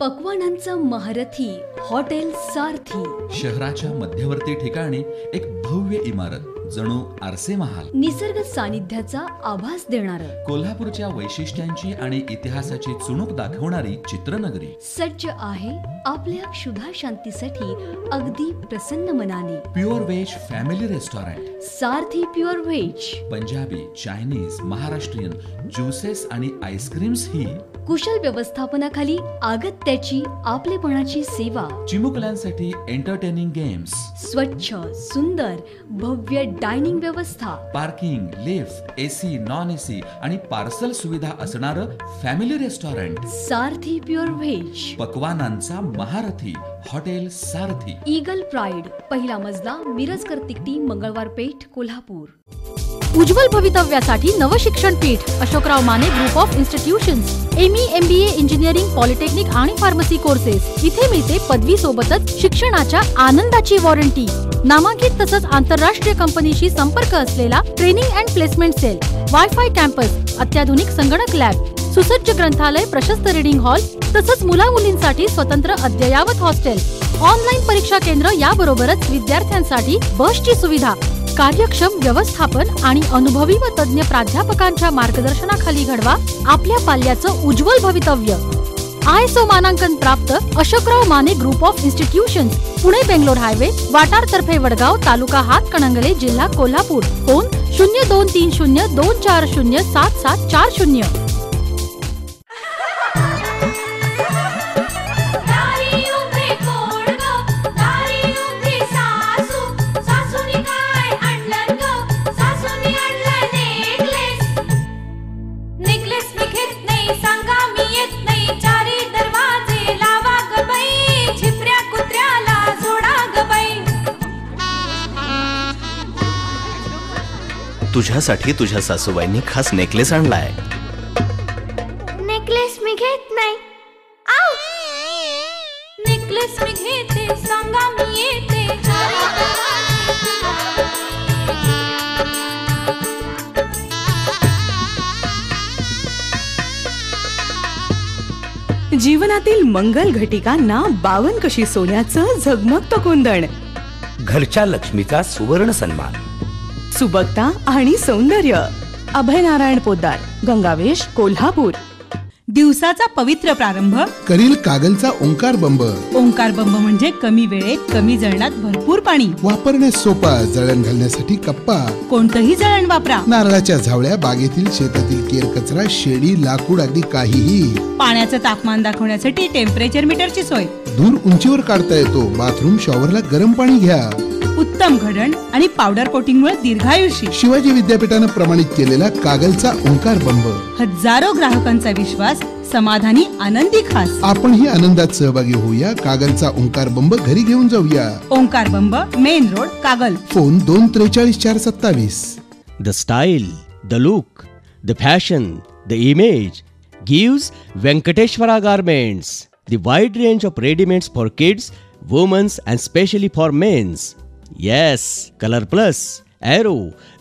पक्वानांचं महारथी हॉटेल सारथी. शहराच्या मध्यवर्ती ठिकाणी एक भव्य इमारत, जणू आरसे महाल. निसर्ग सानिध्याचा आभास देणारं, कोल्हापूरच्या वैशिष्ट्यांची आणि इतिहासाची चुणूक दाखवणारी चित्रनगरी. सज्ज आहे आपल्या क्षुधा शांतीसाठी अगदी प्रसन्न मनाने. Pure veg family restaurant, Sarathi pure veg. Punjabi, Chinese, Maharashtrian juices आणि आईस्क्रीम्स ही. कुशल व्यवस्थापनाखाली अगत्याची आपलेपणाची सेवा. चिमुकल्यांसाठी एंटरटेनिंग गेम्स. स्वच्छ, सुंदर, भव्य डायनिंग व्यवस्था. Parking, lift, AC, non AC आणि पार्सल सुविधा असणारं family restaurant. Sarathi pure veg. पक्वानांचा महारथी हॉटेल सारथी. ईगल प्राईड, पहिला मजला, मिरजकर तिकटी, मंगळवार पेठ, कोल्हापूर. उज्ज्वल भवितव्यासाठी नवशिक्षण पीठ Ashokrao Mane group of institutions. ME, MBA, engineering, polytechnic आणि फार्मसी कोर्सेस. इथे मिळते पदवी सोबतच शिक्षणाच्या आनंदाची वॉरंटी. नामांकित तसंच आंतरराष्ट्रीय कंपनीशी संपर्क असलेला training and placement cell, wifi campus, अत्याधुनिक संगणक लॅब, सुसज्ज ग्रंथालय, प्रशस्त रीडिंग हॉल तसंच मुला मुलींसाठी स्वतंत्र अद्ययावत हॉस्टेल, ऑनलाईन परीक्षा केंद्र याबरोबरच विद्यार्थ्यांसाठी बसची सुविधा. कार्यक्षम व्यवस्थापन आणि अनुभवी व तज्ञ प्राध्यापकांच्या मार्गदर्शनाखाली घडवा आपल्या पाल्याचं उज्ज्वल भवितव्य. ISO मानांकन प्राप्त Ashokrao Mane group of institutions, Pune Bangalore highway, वाटारतर्फे वडगाव, तालुका हातकणंगले, जिल्हा कोल्हापूर. फोन 0230207740. तुझ्यासाठी तुझ्या सासूबाईंनी खास नेकलेस आणलाय. नेकलेस मी घेत नाही. नेकलेस मी घेते, सांगा मी येते. जीवनातील मंगल घटिकांना बावन कशी सोन्याचं झगमगतं कुंदन. घरच्या लक्ष्मीचा सुवर्ण सन्मान. सुबकता आणि सौंदर्य. अभय नारायण पोद्दार, गंगावेश, कोल्हापूर. दिवसाचा पवित्र प्रारंभ करील कागलचा ओंकार बंब. ओंकार बंब म्हणजे कमी वेळेत कमी जळणात भरपूर पाणी. वापरण्यास सोपा, जळण घालण्यासाठी कप्पा. कोणतंही जळण वापरा. नारळाच्या झावळ्या, बागेतील शेतातील केर कचरा, शेडी, लाकूड अगदी काहीही. पाण्याचं तापमान दाखवण्यासाठी टेम्परेचर मीटरची सोय. धूर उंचीवर काढता येतो. बाथरूम शॉवरला गरम पाणी घ्या. उत्तम घडण आणि पावडर कोटिंगमुळे दीर्घायुषी. शिवाजी विद्यापीठानं प्रमाणित केलेला कागलचा ओंकार बंब. हजारो ग्राहकांचा विश्वास, समाधानी, आनंदी खास. आपणही आनंदात सहभागी होऊया. कागलचा ओंकार बंब घरी घेऊन जाऊया. Omkar Bamb, main road, Kagal. Phone 2434427. The style, the look, the fashion, the image gives Venkateshwara Garments. The wide range of ready-mades for kids, women's and specially for men's. Yes, Color Plus, Aero,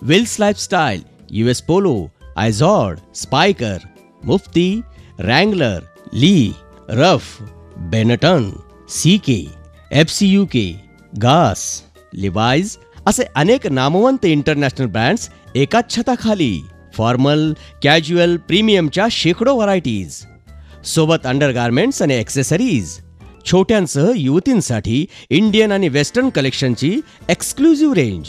Wills Lifestyle, US Polo, Izod, Spiker, Mufti, Wrangler, Lee, Ruff, Benetton, CK, FCUK, Gas, Levi's असे अनेक नामवंत international brands एकाच छताखाली. Formal, casual, प्रीमियमच्या शेकडो varieties. सोबत undergarments आणि accessories. छोट्यांसह युवतींसाठी Indian आणि western कलेक्शनची exclusive range.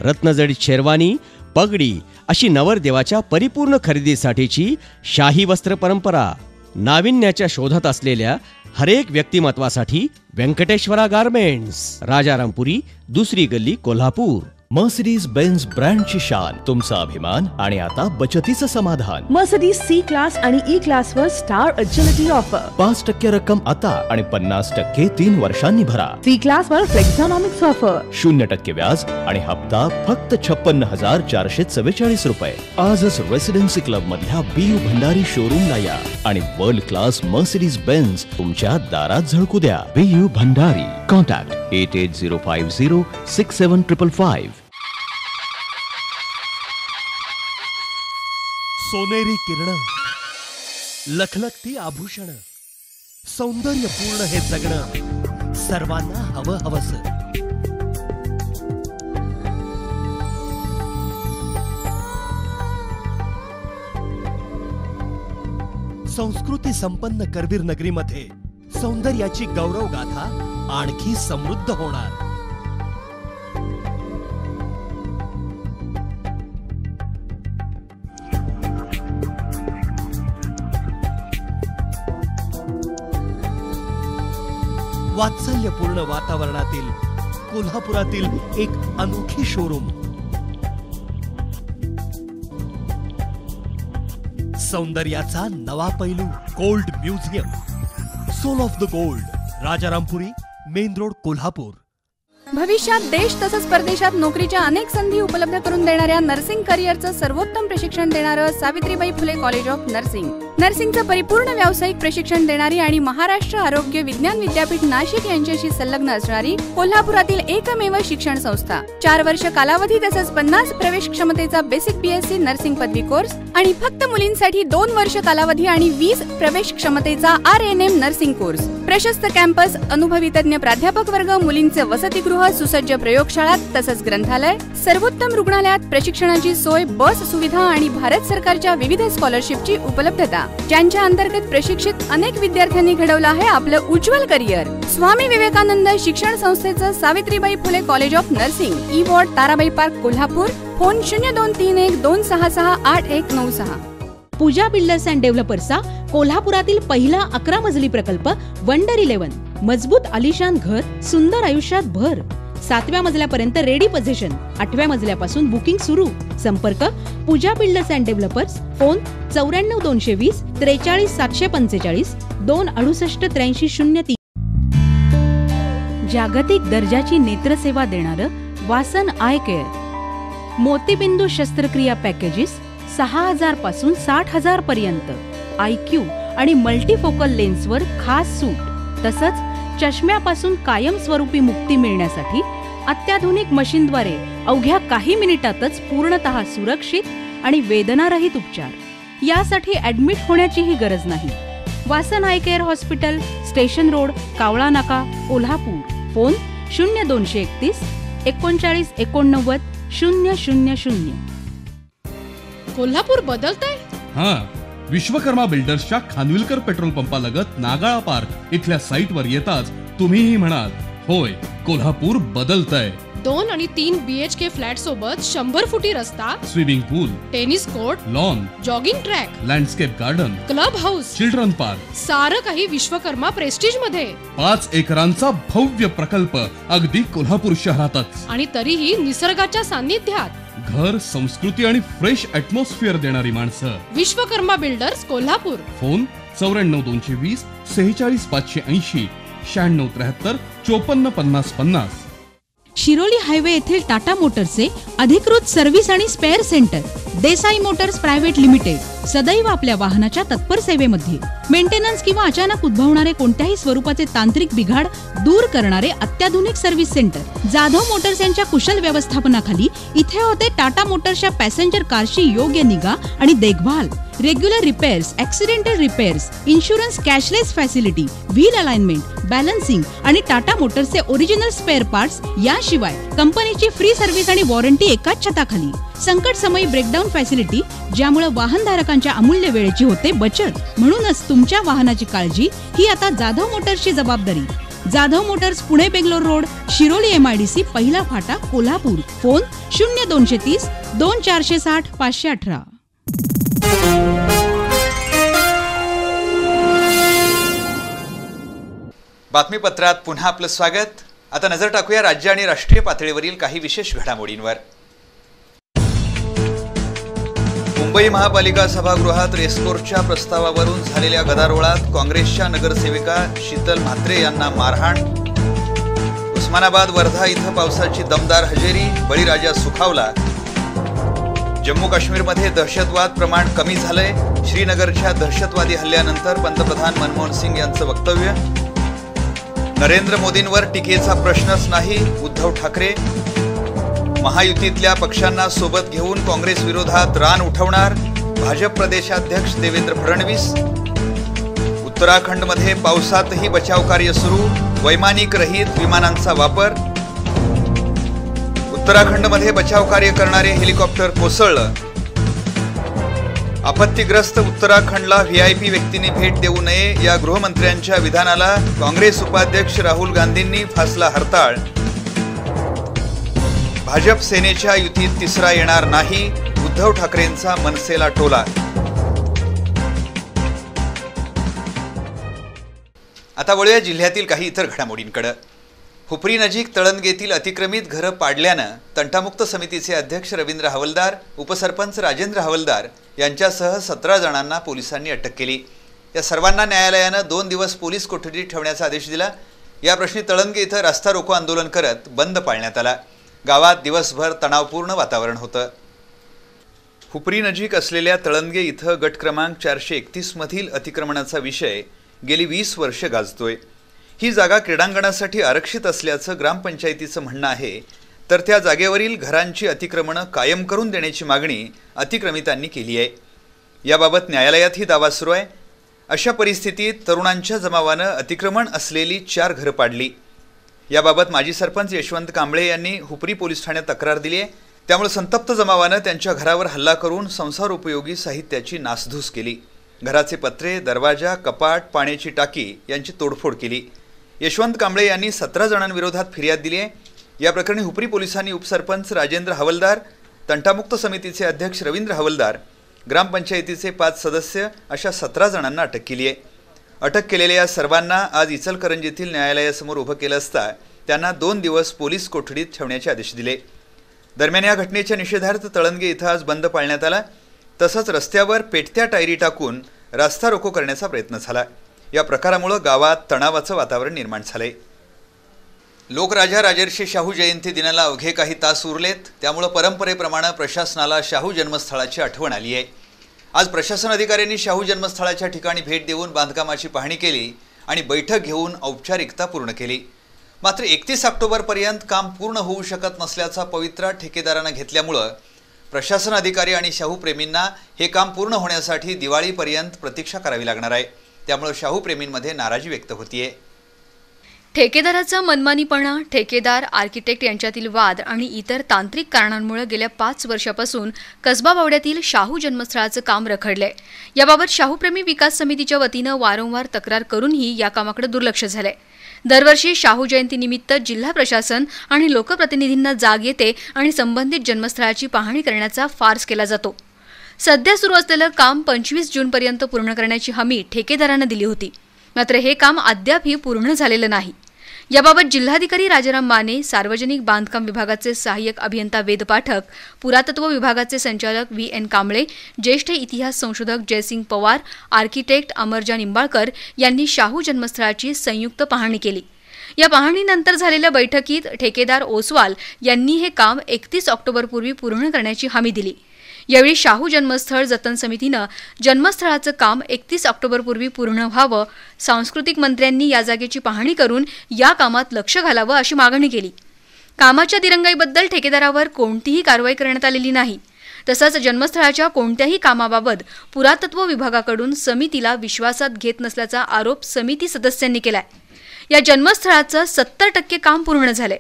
रत्नजडित sherwani, पगडी अशी नवरदेवाच्या परिपूर्ण खरेदीसाठीची शाही वस्त्र परंपरा. नाविन्याच्या शोधात असलेल्या हरेक व्यक्तिमत्वासाठी व्यंकटेश्वरा गारमेंट्स, राजारामपुरी, दुसरी गल्ली, कोल्हापूर. मर्सिडीज बेन्झ ब्रँडची शान, तुमचा अभिमान आणि आता बचतीचं समाधान. मर्सिडीज C क्लास आणि E क्लास वर स्टार अजलिटी ऑफर. 5% रक्कम आता आणि 50% 3 वर्षांनी भरा. C क्लास वर फ्लेक्झॉनॉमिक्स ऑफर. 0% व्याज आणि हप्ता फक्त 56,444 रुपये. आजच रेसिडेन्सी क्लब मधल्या BU भंडारी शोरूमला या आणि वर्ल्ड क्लास मर्सिडीज बेन्झ तुमच्या दारात झळकू द्या. BU Bhandari, Contact 8805067555. सोनेरी किरण, लखलखती आभूषण, सौंदर्यपूर्ण हे जगणं सर्वांना हवं हवस. संस्कृती संपन्न करवीर नगरीमध्ये सौंदर्याची गौरव गाथा आणखी समृद्ध होणार. वात्सल्यपूर्ण वातावरणातील कोल्हापुरातील एक अनोखी शोरूम. सौंदर्याचा नवा पैलू gold museum. Soul of the gold, Rajarampuri, main road, Kolhapur. भविष्यात देश तसंच परदेशात नोकरीच्या अनेक संधी उपलब्ध करून देणाऱ्या नर्सिंग करिअरचं सर्वोत्तम प्रशिक्षण देणारं Savitribai Phule college of nursing. नर्सिंगचं परिपूर्ण व्यावसायिक प्रशिक्षण देणारी आणि महाराष्ट्र आरोग्य विज्ञान विद्यापीठ नाशिक यांच्याशी संलग्न असणारी कोल्हापुरातील एकमेव शिक्षण संस्था. 4 वर्ष कालावधी तसंच 50 प्रवेश क्षमतेचा बेसिक BSc नर्सिंग पदवी कोर्स आणि फक्त मुलींसाठी 2 वर्ष कालावधी आणि 20 प्रवेश क्षमतेचा RNM नर्सिंग कोर्स. प्रशस्त कॅम्पस, अनुभवी तज्ञ प्राध्यापक वर्ग, मुलींचे वसतिगृह, सुसज्ज प्रयोगशाळा तसंच ग्रंथालय, सर्वोत्तम रुग्णालयात प्रशिक्षणाची सोय, बस सुविधा आणि भारत सरकारच्या विविध स्कॉलरशिपची उपलब्धता, ज्यांच्या अंतर्गत प्रशिक्षित अनेक विद्यार्थ्यांनी घडवलं आहे आपलं उज्ज्वल करिअर. स्वामी विवेकानंद शिक्षण संस्थेचं Savitribai Phule college of nursing, E ward, Tarabai park, Kolhapur. Phone 0231268196. Pooja builders and डेव्हलपर्सचा कोल्हापुरातील पहिला 11 मजली प्रकल्प वंडर 11. मजबूत आलिशान घर, सुंदर आयुष्यात भर. 7व्या मजल्यापर्यंत रेडी पोझिशन, 8व्या मजल्यापासून बुकिंग सुरू. संपर्क पूजा बिल्डर्स अँड डेव्हलपर्स. फोन 94 220 43 745 268 83 03. जागतिक दर्जाची नेत्रसेवा देणारं वासन आय केअर. मोतीबिंदू शस्त्रक्रिया पॅकेजेस 6,000 पासून 60,000 पर्यंत. IQ आणि मल्टीफोकल लेन्सवर खास सूट. तसंच चष्म्यापासून कायमस्वरूपी मुक्ती मिळण्यासाठी अत्याधुनिक मशीनद्वारे अवघ्या काही मिनिटातच पूर्णतः सुरक्षित आणि वेदनारहित उपचार. यासाठी ऍडमिट होण्याचीही गरज नाही. वासन I care hospital, station road, कावळा नाका, कोल्हापूर. फोन 0231 39 89 000. कोल्हापूर बदलतंय. हा, विश्वकर्मा बिल्डर्सच्या खानविलकर पेट्रोल पंपालगत नागाळा पार्क इथल्या साईटवर येताच तुम्हीही म्हणाल, होय, कोल्हापूर बदलतंय. 2 आणि 3 BHK फ्लॅट सोबत 100 फुटी रस्ता, swimming pool, tennis court, lawn, jogging track, landscape garden, club house, children park, सारं काही विश्वकर्मा प्रेस्टीज मध्ये. 5 एकरांचा भव्य प्रकल्प अगदी कोल्हापूर शहरातच, आणि तरीही निसर्गाच्या सान्निध्यात. घर, संस्कृती आणि फ्रेश ॲटमॉस्फिअर देणारी माणसं. Vishwakarma builders, Kolhapur. Phone 94 220 46 580 96 73 54 50 50. Shiroli highway येथील टाटा मोटर्सचे अधिकृत सर्व्हिस आणि spare centre Desai Motors private limited सदैव आपल्या वाहनाच्या तत्पर सेवेमध्ये. मेंटेनन्स किंवा अचानक उद्भवणारे कोणत्याही स्वरूपाचे तांत्रिक बिघाड दूर करणारे अत्याधुनिक सर्व्हिस सेंटर. जाधव मोटर्स यांच्या कुशल व्यवस्थापनाखाली इथे होते टाटा मोटर्सच्या पॅसेंजर कारची योग्य निगा आणि देखभाल. Regular repairs, accidental repairs, insurance, cashless facility, wheel alignment, balancing आणि टाटा मोटर्सचे ओरिजिनल स्पेअर पार्ट्स. याशिवाय कंपनीची फ्री सर्व्हिस आणि वॉरंटी एकाच छताखाली. संकट समयी ब्रेकडाऊन फॅसिलिटी, ज्यामुळे वाहनधारकांच्या अमूल्य वेळेची होते बचत. म्हणूनच तुमच्या वाहनाची काळजी ही आता जाधव मोटर्सची जबाबदारी. Jadhav Motors, Pune Bangalore road, Shiroli MIDC, पहिला फाटा, कोल्हापूर. फोन 0230 2460 518. बातमीपत्रात पुन्हा आपलं स्वागत. आता नजर टाकूया राज्य आणि राष्ट्रीय पातळीवरील काही विशेष घडामोडींवर. मुंबई महापालिका सभागृहात रेस्कोर्सच्या प्रस्तावावरून झालेल्या गदारोळात काँग्रेसच्या नगरसेविका शीतल म्हात्रे यांना मारहाण. उस्मानाबाद, वर्धा इथं पावसाची दमदार हजेरी, बळीराजा सुखावला. जम्मू काश्मीरमध्ये दहशतवाद प्रमाण कमी झालंय. श्रीनगरच्या दहशतवादी हल्ल्यानंतर पंतप्रधान मनमोहन सिंग यांचं वक्तव्य. नरेंद्र मोदींवर टीकेचा प्रश्नच नाही, उद्धव ठाकरे. महायुतीतल्या पक्षांना सोबत घेऊन काँग्रेस विरोधात रान उठवणार, भाजप प्रदेशाध्यक्ष देवेंद्र फडणवीस. उत्तराखंडमध्ये पावसातही बचाव कार्य सुरू, वैमानिक रहित विमानांचा वापर. उत्तराखंडमध्ये बचाव कार्य करणारे हेलिकॉप्टर कोसळलं. आपत्तीग्रस्त उत्तराखंडला व्हीआयपी व्यक्तींनी भेट देऊ नये या गृहमंत्र्यांच्या विधानाला काँग्रेस उपाध्यक्ष राहुल गांधींनी फासला हरताळ. भाजप सेनेच्या युतीत तिसरा येणार नाही, उद्धव ठाकरेंचा मनसेला टोला. आता वळूया जिल्ह्यातील काही इतर घडामोडींकडे. हुपरी नजीक तळंदगेतील अतिक्रमित घरं पाडल्यानं तंटामुक्त समितीचे अध्यक्ष रवींद्र हवलदार, उपसरपंच राजेंद्र हवलदार यांच्यासह 17 जणांना पोलिसांनी अटक केली. या सर्वांना न्यायालयानं 2 दिवस पोलीस कोठडीत ठेवण्याचा आदेश दिला. या प्रश्नी तळंदगे इथं रास्ता रोको आंदोलन करत बंद पाळण्यात आला. गावात दिवसभर तणावपूर्ण वातावरण होतं. हुपरी नजीक असलेल्या तळंदगे इथं गट क्रमांक 431 मधील अतिक्रमणाचा विषय गेली 20 वर्ष गाजतोय. ही जागा क्रीडांगणासाठी आरक्षित असल्याचं ग्रामपंचायतीचं म्हणणं आहे, तर त्या जागेवरील घरांची अतिक्रमणं कायम करून देण्याची मागणी अतिक्रमितांनी केली आहे. याबाबत न्यायालयातही दावा सुरू आहे. अशा परिस्थितीत तरुणांच्या जमावानं अतिक्रमण असलेली 4 घरं पाडली. याबाबत माजी सरपंच यशवंत कांबळे यांनी हुपरी पोलीस ठाण्यात तक्रार दिली आहे. त्यामुळे संतप्त जमावानं त्यांच्या घरावर हल्ला करून संसारोपयोगी साहित्याची नासधूस केली. घराचे पत्रे, दरवाजा, कपाट, पाण्याची टाकी यांची तोडफोड केली. यशवंत कांबळे यांनी 17 जणांविरोधात फिर्याद दिली आहे. या प्रकरणी हुपरी पोलिसांनी उपसरपंच राजेंद्र हवलदार, तंटामुक्त समितीचे अध्यक्ष रवींद्र हवलदार, ग्रामपंचायतीचे 5 सदस्य अशा 17 जणांना अटक केली आहे. अटक केलेल्या या सर्वांना आज इचलकरंजीतील न्यायालयासमोर उभं केलं असता त्यांना 2 दिवस पोलीस कोठडीत ठेवण्याचे आदेश दिले. दरम्यान या घटनेच्या निषेधार्थ तळंदगे इथं आज बंद पाळण्यात आला. तसंच रस्त्यावर पेटत्या टायरी टाकून रास्ता रोको करण्याचा प्रयत्न झाला. या प्रकारामुळे गावात तणावाचं वातावरण निर्माण झालंय. लोकराजा राजर्षी शाहू जयंती दिनाला अवघे काही तास उरलेत. त्यामुळे परंपरेप्रमाणे प्रशासनाला शाहू जन्मस्थळाची आठवण आली आहे. आज प्रशासन अधिकाऱ्यांनी शाहू जन्मस्थळाच्या ठिकाणी भेट देऊन बांधकामाची पाहणी केली आणि बैठक घेऊन औपचारिकता पूर्ण केली. मात्र 31 ऑक्टोबरपर्यंत काम पूर्ण होऊ शकत नसल्याचा पवित्रा ठेकेदारानं घेतल्यामुळं प्रशासन अधिकारी आणि शाहूप्रेमींना हे काम पूर्ण होण्यासाठी दिवाळीपर्यंत प्रतीक्षा करावी लागणार आहे. त्यामुळे शाहूप्रेमींमध्ये नाराजी व्यक्त होतीये. ठेकेदाराचा मनमानीपणा, ठेकेदार, आर्किटेक्ट यांच्यातील वाद आणि इतर तांत्रिक कारणांमुळे गेल्या 5 वर्षापासून कसबा बावड्यातील शाहू जन्मस्थळाचं काम रखडलंय. याबाबत शाहूप्रेमी विकास समितीच्या वतीनं वारंवार तक्रार करूनही या कामाकडे दुर्लक्ष झालंय. दरवर्षी शाहू जयंतीनिमित्त जिल्हा प्रशासन आणि लोकप्रतिनिधींना जाग येते आणि संबंधित जन्मस्थळाची पाहणी करण्याचा फार्स केला जातो. सध्या सुरू असलेलं काम 25 जूनपर्यंत पूर्ण करण्याची हमी ठेकेदारानं दिली होती. मात्र हे काम अद्यापही पूर्ण झालेलं नाही. याबाबत जिल्हाधिकारी राजाराम माने, सार्वजनिक बांधकाम विभागाचे सहाय्यक अभियंता वेद पाठक, पुरातत्व विभागाचे संचालक VN कांबळे, ज्येष्ठ इतिहास संशोधक जयसिंग पवार, आर्किटेक्ट अमरजा निंबाळकर यांनी शाहू जन्मस्थळाची संयुक्त पाहणी केली. या पाहणीनंतर झालेल्या बैठकीत ठेकेदार ओसवाल यांनी हे काम 31 ऑक्टोबरपूर्वी पूर्ण करण्याची हमी दिली. यावेळी शाहू जन्मस्थळ जतन समितीनं जन्मस्थळाचं काम 31 ऑक्टोबरपूर्वी पूर्ण व्हावं, सांस्कृतिक मंत्र्यांनी या जागेची पाहणी करून या कामात लक्ष घालावं अशी मागणी केली. कामाच्या दिरंगाईबद्दल ठेकेदारावर कोणतीही कारवाई करण्यात आलेली नाही. तसंच जन्मस्थळाच्या कोणत्याही कामाबाबत पुरातत्व विभागाकडून समितीला विश्वासात घेत नसल्याचा आरोप समिती सदस्यांनी केलाय. या जन्मस्थळाचं 70% काम पूर्ण झालंय.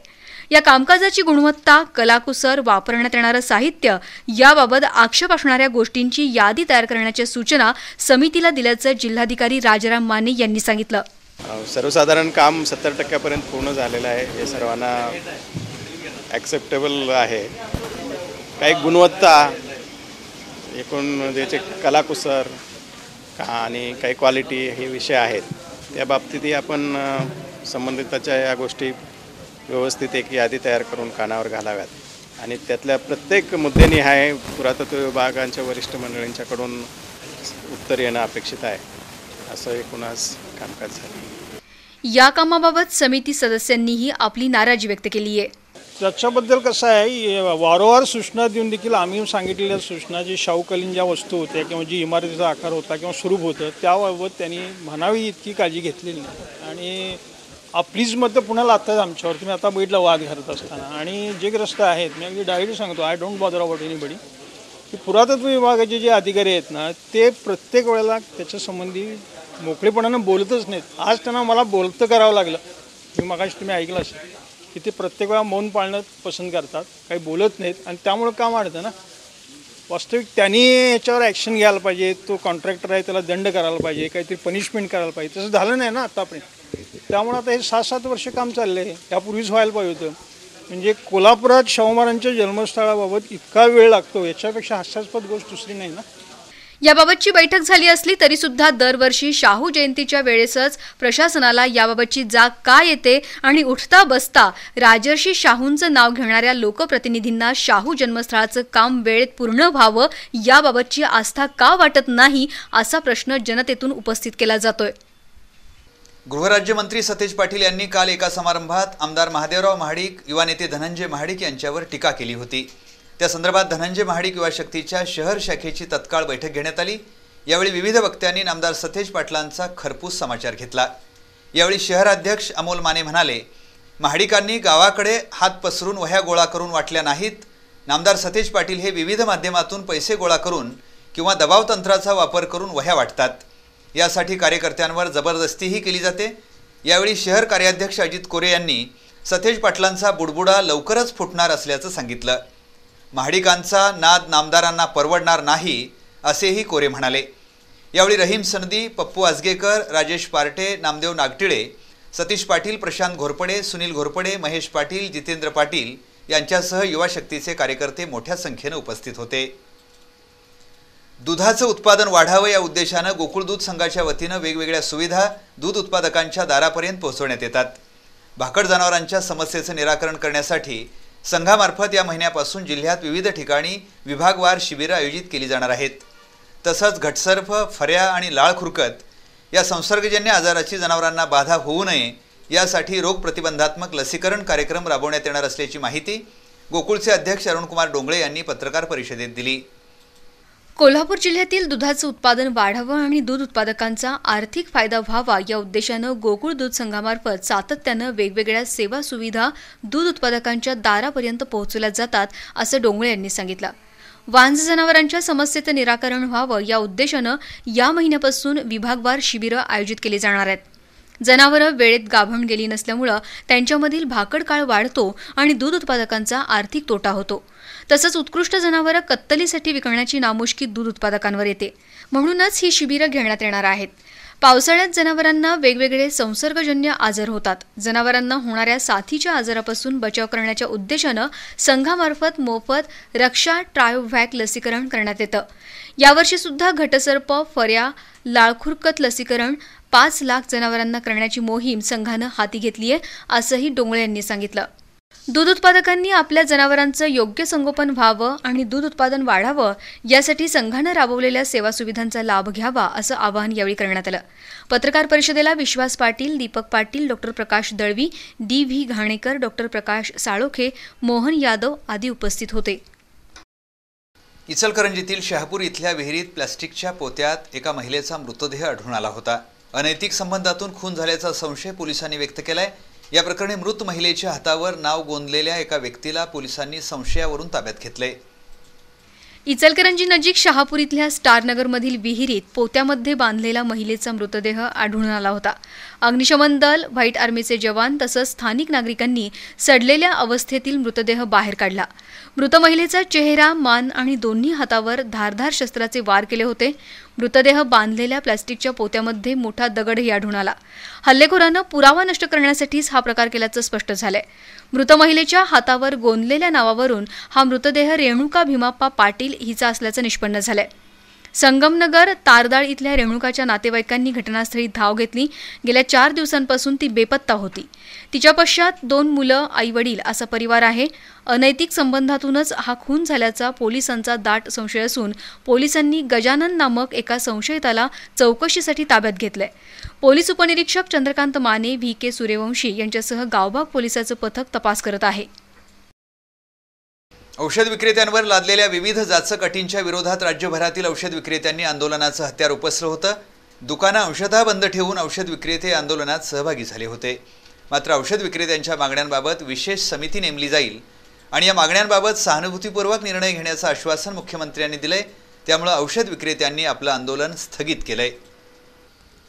या कामकाजाची गुणवत्ता, कलाकुसर, वापरण्यात येणारं साहित्य याबाबत आक्षेप असणाऱ्या गोष्टींची यादी तयार करण्याच्या सूचना समितीला दिल्याचं जिल्हाधिकारी राजाराम माने यांनी सांगितलं. सर्वसाधारण काम 70% पूर्ण झालेलं आहे. हे सर्वांना ॲक्सेप्टेबल आहे. काही गुणवत्ता, एकूण ज्याचे कलाकुसर आणि काही क्वालिटी हे विषय आहेत. त्या बाबतीतही आपण संबंधिताच्या या गोष्टी व्यवस्थित एक यादी तयार करून कानावर घालाव्यात आणि त्यातल्या प्रत्येक मुद्द्यानिहाय पुरातत्व विभागांच्या वरिष्ठ मंडळींच्याकडून उत्तर येणं अपेक्षित आहे. असं एकूणच कामकाज झालं. या कामाबाबत समिती सदस्यांनीही आपली नाराजी व्यक्त केली आहे. त्याच्याबद्दल कसं आहे, वारंवार सूचना देऊन देखील आम्ही सांगितलेल्या सूचना जी शाहूकालीन ज्या वस्तू होत्या किंवा जी इमारतीचा आकार होता किंवा स्वरूप होतं त्याबाबत त्यांनी म्हणावी इतकी काळजी घेतलेली नाही. आणि प्लीजमध्ये पुण्याला आत्ताच आमच्यावर तुम्ही आता बघितलं वाद घालत असताना, आणि जे ग्रस्त आहेत मी अगदी डायरेक्टली सांगतो, I don't bother about anybody, की पुरातत्व विभागाचे जे अधिकारी आहेत ना ते प्रत्येक वेळेला त्याच्यासंबंधी मोकळेपणानं बोलतच नाहीत. आज त्यांना मला बोलतं करावं लागलं. मी मगाशी तुम्ही ऐकलं असेल की ते प्रत्येक वेळा मौन पाळणं पसंत करतात, काही बोलत नाहीत, आणि त्यामुळं काम वाढतं ना. वास्तविक त्यांनी याच्यावर ॲक्शन घ्यायला पाहिजे. तो कॉन्ट्रॅक्टर आहे त्याला दंड करायला पाहिजे, काहीतरी पनिशमेंट करायला पाहिजे. तसं झालं नाही ना आतापर्यंत. त्यामुळे आता हे 7-7 वर्ष काम चाललं आहे. यापूर्वीच व्हायला पाहिजे होतं. म्हणजे कोल्हापुरात शाहू महाराजांच्या जन्मस्थळाबाबत इतका वेळ लागतो, याच्यापेक्षा हास्यास्पद गोष्ट दुसरी नाही ना. याबाबतची बैठक झाली असली तरी सुद्धा दरवर्षी शाहू जयंतीच्या वेळेसच प्रशासनाला याबाबतची जाग का येते आणि उठता बसता राजर्षी शाहूंचं नाव घेणाऱ्या लोकप्रतिनिधींना शाहू जन्मस्थळाचं काम वेळेत पूर्ण व्हावं याबाबतची आस्था का वाटत नाही, असा प्रश्न जनतेतून उपस्थित केला जातोय. गृहराज्यमंत्री सतेज पाटील यांनी काल एका समारंभात आमदार महादेवराव महाडिक, युवा नेते धनंजय महाडिक यांच्यावर टीका केली होती. त्या संदर्भात धनंजय महाडिक युवा शक्तीच्या शहर शाखेची तत्काळ बैठक घेण्यात आली. यावेळी विविध वक्त्यांनी आमदार सतेज पाटलांचा खरपूस समाचार घेतला. यावेळी शहराध्यक्ष अमोल माने म्हणाले, महाडिकांनी गावाकडे हात पसरून वह्या गोळा करून वाटल्या नाहीत. नामदार सतेज पाटील हे विविध माध्यमातून पैसे गोळा करून किंवा दबाव तंत्राचा वापर करून वह्या वाटतात. यासाठी कार्यकर्त्यांवर जबरदस्तीही केली जाते. यावेळी शहर कार्याध्यक्ष अजित कोरे यांनी सतेज पाटलांचा बुडबुडा लवकरच फुटणार असल्याचं सांगितलं. महाडिकांचा नाद नामदारांना परवडणार नाही असेही कोरे म्हणाले. यावेळी रहीम सनदी, पप्पू आजगेकर, राजेश पार्टे, नामदेव नागटिळे, सतीश पाटील, प्रशांत घोरपडे, सुनील घोरपडे, महेश पाटील, जितेंद्र पाटील यांच्यासह युवा शक्तीचे कार्यकर्ते मोठ्या संख्येने उपस्थित होते. दुधाचं उत्पादन वाढावं या उद्देशानं गोकुळ दूध संघाच्या वतीनं वेगवेगळ्या सुविधा दूध उत्पादकांच्या दारापर्यंत पोहोचवण्यात येतात. भाकड जनावरांच्या समस्येचं निराकरण करण्यासाठी संघामार्फत या महिन्यापासून जिल्ह्यात विविध ठिकाणी विभागवार शिबिरं आयोजित केली जाणार आहेत. तसंच घटसर्प, फऱ्या आणि लाळ खुरकत या संसर्गजन्य आजाराची जनावरांना बाधा होऊ नये यासाठी रोग प्रतिबंधात्मक लसीकरण कार्यक्रम राबवण्यात येणार असल्याची माहिती गोकुळचे अध्यक्ष अरुणकुमार डोंगळे यांनी पत्रकार परिषदेत दिली. कोल्हापूर जिल्ह्यातील दुधाचं उत्पादन वाढावं आणि दूध उत्पादकांचा आर्थिक फायदा व्हावा या उद्देशानं गोकुळ दूध संघामार्फत सातत्यानं वेगवेगळ्या सेवा सुविधा दूध उत्पादकांच्या दारापर्यंत पोहोचवल्या जातात, असं डोंगळे यांनी सांगितलं. वांझ जनावरांच्या समस्येचं निराकरण व्हावं या उद्देशानं या महिन्यापासून विभागवार शिबिरं आयोजित केली जाणार आहेत. जनावरं वेळेत गाभण गेली नसल्यामुळं त्यांच्यामधील भाकड काळ वाढतो आणि दूध उत्पादकांचा आर्थिक तोटा होतो. तसंच उत्कृष्ट जनावरं कत्तलीसाठी विकण्याची नामुष्की दूध उत्पादकांवर येते. म्हणूनच ही शिबिरं घेण्यात येणार आहेत. पावसाळ्यात जनावरांना वेगवेगळे संसर्गजन्य आजार होतात. जनावरांना होणाऱ्या साथीच्या आजारापासून बचाव करण्याच्या उद्देशानं संघामार्फत मोफत रक्षा ट्रायोव्हॅक लसीकरण करण्यात येतं. यावर्षी सुद्धा घटसर्प, फऱ्या, लाळखुरकत लसीकरण 5 लाख जनावरांना करण्याची मोहीम संघानं हाती घेतली आहे, असंही डोंगळे यांनी सांगितलं. दूध उत्पादकांनी आपल्या जनावरांचं योग्य संगोपन व्हावं आणि दूध उत्पादन वाढावं यासाठी संघानं राबवलेल्या सेवा सुविधांचा लाभ घ्यावा, असं आवाहन यावेळी करण्यात आलं. पत्रकार परिषदेला विश्वास पाटील, दीपक पाटील, डॉ. प्रकाश दळवी, D.V. घाणेकर, डॉ. प्रकाश साळोखे, मोहन यादव आदी उपस्थित होते. इचलकरंजीतील शहापूर इथल्या विहिरीत प्लास्टिकच्या पोत्यात एका महिलेचा मृतदेह आढळून आला होता. अनैतिक संबंधातून खून झाल्याचा संशय पोलिसांनी व्यक्त केलाय. या प्रकरणी मृत महिलेच्या हातावर नाव गोंदलेल्या एका व्यक्तीला पोलिसांनी संशयावरून ताब्यात घेतले. इचलकरंजी नजीक शहापूर इथल्या स्टारनगरमधील विहिरीत पोत्यामध्ये बांधलेला महिलेचा मृतदेह आढळून आला होता. अग्निशमन दल, व्हाईट आर्मीचे जवान तसंच स्थानिक नागरिकांनी सडलेल्या अवस्थेतील मृतदेह बाहेर काढला. मृत महिलेचा चेहरा, मान आणि दोन्ही हातावर धारधार शस्त्राचे वार केले होते. मृतदेह बांधलेल्या प्लास्टिकच्या पोत्यामध्ये मोठा दगडही आढळून आला. हल्लेखोरानं पुरावा नष्ट करण्यासाठीच हा प्रकार केल्याचं स्पष्ट झालंय. मृत महिलेच्या हातावर गोंदलेल्या नावावरून हा मृतदेह रेणुका भीमाप्पा पाटील हिचा असल्याचं निष्पन्न झालंय. संगमनगर तारदाळ इथल्या रेणुकाच्या नातेवाईकांनी घटनास्थळी धाव घेतली. गेल्या 4 दिवसांपासून ती बेपत्ता होती. तिच्या पश्चात 2 मुलं, आई-वडील असा परिवार आहे. अनैतिक संबंधातूनच हा खून झाल्याचा पोलिसांचा दाट संशय असून पोलिसांनी गजानन नामक एका संशयिताला चौकशीसाठी ताब्यात घेतलंय. पोलीस उपनिरीक्षक चंद्रकांत माने, V.K. सूर्यवंशी यांच्यासह गावभाग पोलिसाचं पथक तपास करत आहे. औषध विक्रेत्यांवर लादलेल्या विविध जाचक अटींच्या विरोधात राज्यभरातील औषध विक्रेत्यांनी आंदोलनाचं हत्यार उपसलं होतं. दुकानं अंशतः बंद ठेवून औषध विक्रेते आंदोलनात सहभागी झाले होते. मात्र औषध विक्रेत्यांच्या मागण्यांबाबत विशेष समिती नेमली जाईल आणि या मागण्यांबाबत सहानुभूतीपूर्वक निर्णय घेण्याचं आश्वासन मुख्यमंत्र्यांनी दिलंय। त्यामुळे औषध विक्रेत्यांनी आपलं आंदोलन स्थगित केलंय।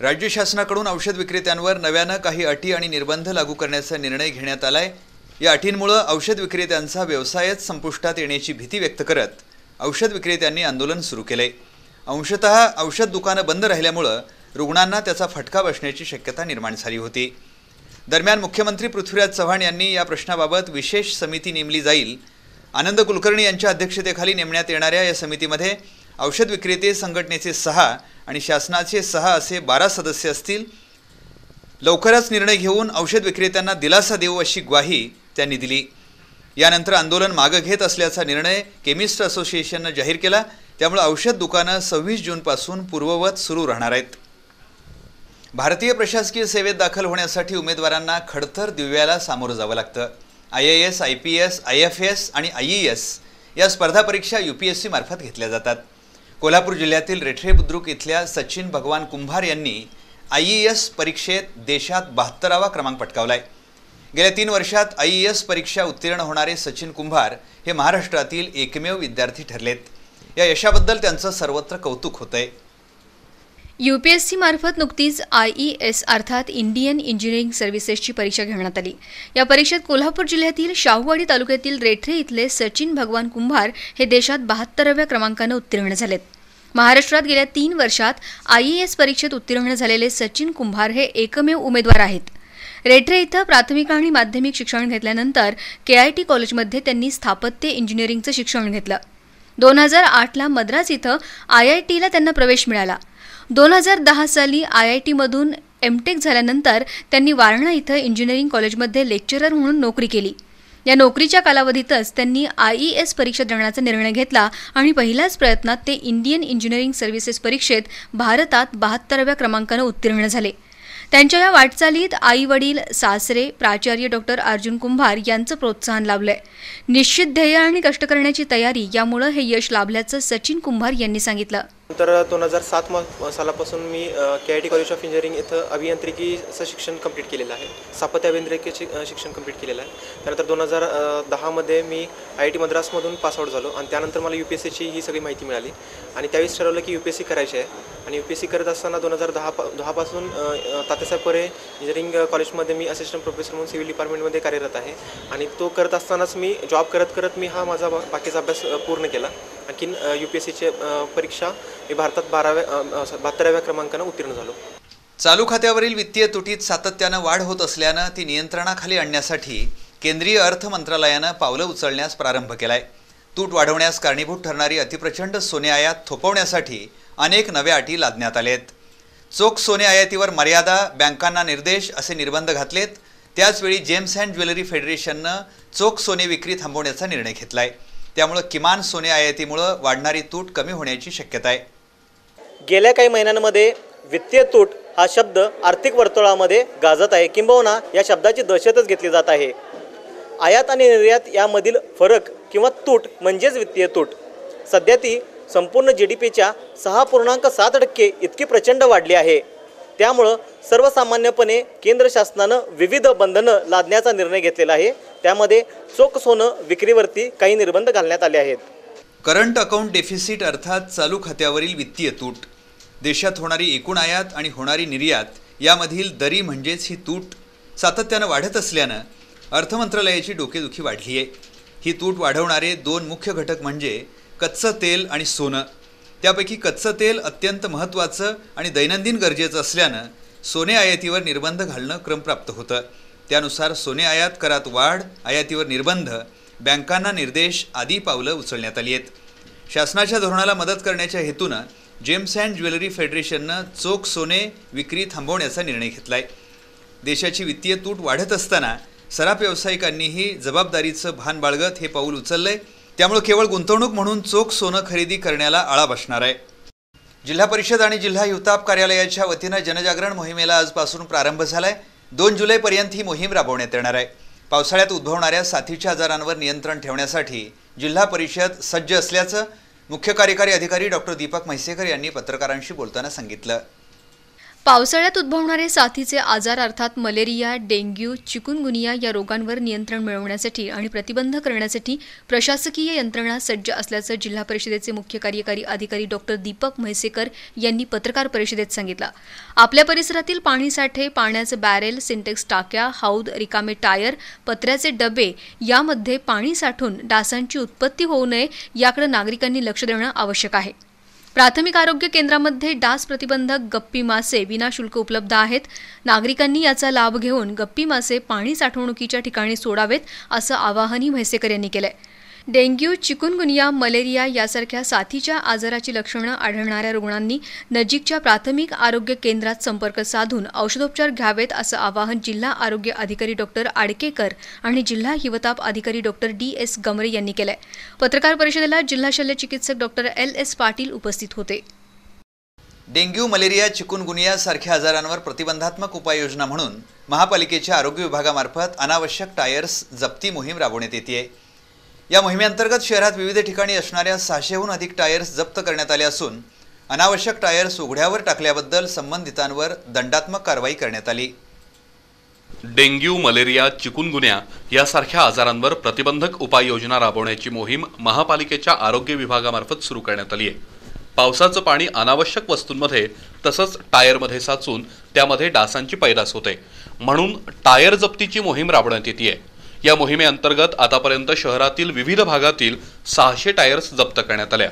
राज्य शासनाकडून औषध विक्रेत्यांवर नव्यानं काही अटी आणि निर्बंध लागू करण्याचा निर्णय घेण्यात आलाय। या अटींमुळे औषध विक्रेत्यांचा व्यवसायच संपुष्टात येण्याची भीती व्यक्त करत औषध विक्रेत्यांनी आंदोलन सुरू केलंय। अंशतः औषध दुकानं बंद राहिल्यामुळे रुग्णांना त्याचा फटका बसण्याची शक्यता निर्माण झाली होती। दरम्यान मुख्यमंत्री पृथ्वीराज चव्हाण यांनी या प्रश्नाबाबत विशेष समिती नेमली जाईल। आनंद कुलकर्णी यांच्या अध्यक्षतेखाली नेमण्यात येणाऱ्या या समितीमध्ये औषध विक्रेते संघटनेचे 6 आणि शासनाचे 6 असे 12 सदस्य असतील। लवकरच निर्णय घेऊन औषध विक्रेत्यांना दिलासा देऊ अशी ग्वाही त्यांनी दिली। यानंतर आंदोलन मागे घेत असल्याचा निर्णय केमिस्ट असोसिएशनने जाहीर केला। त्यामुळे औषध दुकानं 26 जूनपासून पूर्ववत सुरू राहणार आहेत। भारतीय प्रशासकीय सेवेत दाखल होण्यासाठी उमेदवारांना खडतर दिव्याला सामोरं जावं लागतं। IAS, IPS, IFS आणि IES या स्पर्धा परीक्षा UPSC मार्फत घेतल्या जातात। कोल्हापूर जिल्ह्यातील रेठरे बुद्रुक इथल्या सचिन भगवान कुंभार यांनी IES परीक्षेत देशात 72वा क्रमांक पटकावलाय। गेल्या 3 वर्षात IES परीक्षा उत्तीर्ण होणारे सचिन कुंभार हे महाराष्ट्रातील एकमेव विद्यार्थी ठरलेत। या यशाबद्दल त्यांचं सर्वत्र कौतुक होतंय। UPSC मार्फत नुकतीच IES अर्थात इंडियन इंजिनिअरिंग सर्व्हिसेसची परीक्षा घेण्यात आली। या परीक्षेत कोल्हापूर जिल्ह्यातील शाहूवाडी तालुक्यातील रेठरे इथले सचिन भगवान कुंभार हे देशात 72व्या क्रमांकाने उत्तीर्ण झालेत। महाराष्ट्रात गेल्या 3 वर्षात IES परीक्षेत उत्तीर्ण झालेले सचिन कुंभार हे एकमेव उमेदवार आहेत। रेठरे इथं प्राथमिक आणि माध्यमिक शिक्षण घेतल्यानंतर KIT कॉलेजमध्ये त्यांनी स्थापत्य इंजिनिअरिंगचं शिक्षण घेतलं। 2008ला मद्रास इथं IITला त्यांना प्रवेश मिळाला। 2010 साली IIT मधून MTech झाल्यानंतर त्यांनी वारणा इथं इंजिनिअरिंग कॉलेजमध्ये लेक्चरर म्हणून नोकरी केली। या नोकरीच्या कालावधीतच त्यांनी IES परीक्षा देण्याचा निर्णय घेतला आणि पहिल्याच प्रयत्नात ते इंडियन इंजिनिअरिंग सर्व्हिसेस परीक्षेत भारतात 72व्या क्रमांकाने उत्तीर्ण झाले। त्यांच्या या वाटचालीत आई वडील, सासरे, प्राचार्य डॉक्टर अर्जुन कुंभार यांचं प्रोत्साहन लाभलंय। निश्चित ध्येय आणि कष्ट करण्याची तयारी यामुळे हे यश लाभल्याचं सचिन कुंभार यांनी सांगितलं। नंतर 2007 सालापासून मी KIT कॉलेज ऑफ इंजिनिअरिंग इथं अभियांत्रिकीचं शिक्षण कंप्लीट केलेलं आहे। स्थापत्य अभियांत्रिकीचे शिक्षण कंप्लीट केलेलं आहे। त्यानंतर 2010 मध्ये मी IIT मद्रासमधून पासआउट झालो आणि त्यानंतर मला UPSCची ही सगळी माहिती मिळाली आणि त्यावेळेस ठरवलं की UPSC करायची आहे आणि UPSC करत असताना 2010 पासून तात्यासाहेब परे इंजिनिअरिंग कॉलेजमध्ये मी असिस्टंट प्रोफेसर म्हणून सिव्हिल डिपार्टमेंटमध्ये कार्यरत आहे आणि तो करत असतानाच मी जॉब करत मी हा माझा बाकीचा अभ्यास पूर्ण केला। आणखीन UPSCची परीक्षा मी भारतात 72व्या क्रमांकाने उत्तीर्ण झालो। चालू खात्यावरील वित्तीय तुटीत सातत्यानं वाढ होत असल्यानं ती नियंत्रणाखाली आणण्यासाठी केंद्रीय अर्थ मंत्रालयानं पावलं उचलण्यास प्रारंभ केलाय। तूट वाढवण्यास कारणीभूत ठरणारी अतिप्रचंड सोने आयात थोपवण्यासाठी अनेक नव्या अटी लादण्यात आलेत। चोख सोने आयातीवर मर्यादा, बँकांना निर्देश असे निर्बंध घातलेत। त्याचवेळी जेम्स अँड ज्वेलरी फेडरेशननं चोख सोने विक्री थांबवण्याचा निर्णय घेतलाय। त्यामुळे किमान सोने आयातीमुळे वाढणारी तूट कमी होण्याची शक्यता आहे। गेल्या काही महिन्यांमध्ये वित्तीय तूट हा शब्द आर्थिक वर्तुळामध्ये गाजत आहे, किंबहुना या शब्दाची दहशतच घेतली जात आहे। आयात आणि निर्यात यामधील फरक किंवा तूट म्हणजेच वित्तीय तूट सध्या ती संपूर्ण GDPच्या 6.7% इतकी प्रचंड वाढली आहे। त्यामुळं सर्वसामान्यपणे केंद्र शासनानं विविध बंधनं लादण्याचा निर्णय घेतलेला आहे। त्यामध्ये चोख सोनं विक्रीवरती काही निर्बंध घालण्यात आले आहेत। करंट अकाउंट डेफिसिट अर्थात चालू खात्यावरील वित्तीय तूट, देशात होणारी एकूण आयात आणि होणारी निर्यात यामधील दरी म्हणजेच ही तूट सातत्यानं वाढत असल्यानं अर्थ मंत्रालयाची डोकेदुखी वाढली आहे। ही तूट वाढवणारे 2 मुख्य घटक म्हणजे कच्चं तेल आणि सोनं। त्यापैकी कच्चं तेल अत्यंत महत्त्वाचं आणि दैनंदिन गरजेचं असल्यानं सोने आयातीवर निर्बंध घालणं क्रमप्राप्त होतं। त्यानुसार सोने आयात करात वाढ, आयातीवर निर्बंध, बँकांना निर्देश आदी पावलं उचलण्यात आली आहेत। शासनाच्या धोरणाला मदत करण्याच्या हेतूनं जेम्स अँड ज्वेलरी फेडरेशननं चोख सोने विक्री थांबवण्याचा निर्णय घेतलाय। देशाची वित्तीय तूट वाढत असताना सराफ व्यावसायिकांनीही जबाबदारीचं भान बाळगत हे पाऊल उचललंय। त्यामुळे केवळ गुंतवणूक म्हणून चोख सोनं खरेदी करण्याला आळा बसणार आहे। जिल्हा परिषद आणि जिल्हा हिवताप कार्यालयाच्या वतीनं जनजागरण मोहिमेला आजपासून प्रारंभ झालाय। 2 जुलैपर्यंत ही मोहीम राबवण्यात येणार आहे। पावसाळ्यात उद्भवणाऱ्या साथीच्या आजारांवर नियंत्रण ठेवण्यासाठी जिल्हा परिषद सज्ज असल्याचं मुख्य कार्यकारी अधिकारी डॉक्टर दीपक म्हैसेकर यांनी पत्रकारांशी बोलताना सांगितलं। पावसाळ्यात उद्भवणारे साथीचे आजार अर्थात मलेरिया, डेंग्यू, चिकुनगुनिया या रोगांवर नियंत्रण मिळवण्यासाठी आणि प्रतिबंध करण्यासाठी प्रशासकीय यंत्रणा सज्ज असल्याचं जिल्हा परिषदेचे मुख्य कार्यकारी अधिकारी डॉक्टर दीपक म्हैसेकर यांनी पत्रकार परिषदेत सांगितलं. आपल्या परिसरातील पाणीसाठे, पाण्याचे बॅरेल, सिंटेक्स टाक्या, हौद, रिकामे टायर, पत्र्याचे डबे यामध्ये पाणी साठून डासांची उत्पत्ती होऊ नये याकडे नागरिकांनी लक्ष देणं आवश्यक आहे. प्राथमिक आरोग्य केंद्रामध्ये डास प्रतिबंधक गप्पी मासे विनाशुल्क उपलब्ध आहेत. नागरिकांनी याचा लाभ घेऊन गप्पी मासे पाणी साठवणुकीच्या ठिकाणी सोडावेत असं आवाहनही म्हैसेकर यांनी केलंय. डेंग्यू, चिकुनगुनिया, मलेरिया यासारख्या साथीच्या आजाराची लक्षणं आढळणाऱ्या रुग्णांनी नजीकच्या प्राथमिक आरोग्य केंद्रात संपर्क साधून औषधोपचार घ्यावेत असं आवाहन जिल्हा आरोग्य अधिकारी डॉक्टर आडकेकर आणि जिल्हा हिवताप अधिकारी डॉक्टर DS गमरे यांनी केलंय. पत्रकार परिषदेला जिल्हा शल्य चिकित्सक डॉक्टर LS पाटील उपस्थित होते. डेंग्यू, मलेरिया, चिकुनगुनिया सारख्या आजारांवर प्रतिबंधात्मक उपाययोजना म्हणून महापालिकेच्या आरोग्य विभागामार्फत अनावश्यक टायर्स जप्ती मोहीम राबवण्यात येते. या मोहिमेअंतर्गत शहरात विविध ठिकाणी असणाऱ्या 600हून अधिक टायर्स जप्त करण्यात आले असून अनावश्यक टायर्स उघड्यावर टाकल्याबद्दल संबंधितांवर दंडात्मक कारवाई करण्यात आली. डेंग्यू, मलेरिया, चिकुनगुन्या यासारख्या आजारांवर प्रतिबंधक उपाययोजना राबवण्याची मोहीम महापालिकेच्या आरोग्य विभागामार्फत सुरू करण्यात आली आहे. पावसाचं पाणी अनावश्यक वस्तूंमध्ये तसंच टायरमध्ये साचून त्यामध्ये डासांची पैदास होते, म्हणून टायर जप्तीची मोहीम राबवण्यात येते. या मोहिमेअंतर्गत आतापर्यंत शहरातील विविध भागातील 600 टायर्स जप्त करण्यात आल्या.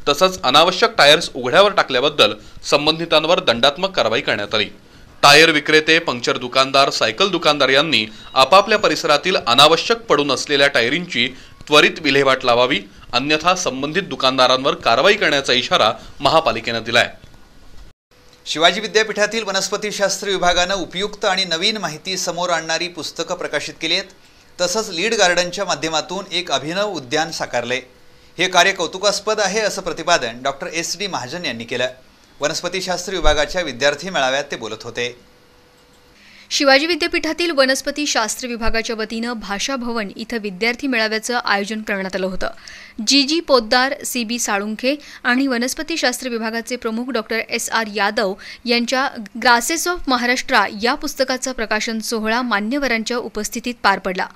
तसंच अनावश्यक टायर्स उघड्यावर टाकल्याबद्दल संबंधितांवर दंडात्मक कारवाई करण्यात आली. टायर विक्रेते, पंक्चर दुकानदार, सायकल दुकानदार यांनी आपापल्या परिसरातील अनावश्यक पडून असलेल्या टायरींची त्वरित विल्हेवाट लावावी, अन्यथा संबंधित दुकानदारांवर कारवाई करण्याचा इशारा महापालिकेनं दिलाय. शिवाजी विद्यापीठातील वनस्पतीशास्त्र विभागानं उपयुक्त आणि नवीन माहिती समोर आणणारी पुस्तकं प्रकाशित केली आहेत. तसंच लीड गार्डनच्या माध्यमातून एक अभिनव उद्यान साकारले. हे कार्य कौतुकास्पद आहे असं प्रतिपादन डॉक्टर SD महाजन यांनी केलं. वनस्पतीशास्त्र विभागाच्या विद्यार्थी मेळाव्यात ते बोलत होते. शिवाजी विद्यापीठातील वनस्पती शास्त्र विभागाच्या वतीनं भाषा भवन इथं विद्यार्थी मेळाव्याचं आयोजन करण्यात आलं होतं. GG पोद्दार, CB साळुंखे आणि वनस्पतीशास्त्र विभागाचे प्रमुख डॉक्टर SR यादव यांच्या ग्रासेस ऑफ महाराष्ट्र या पुस्तकाचा प्रकाशन सोहळा मान्यवरांच्या उपस्थितीत पार पडला.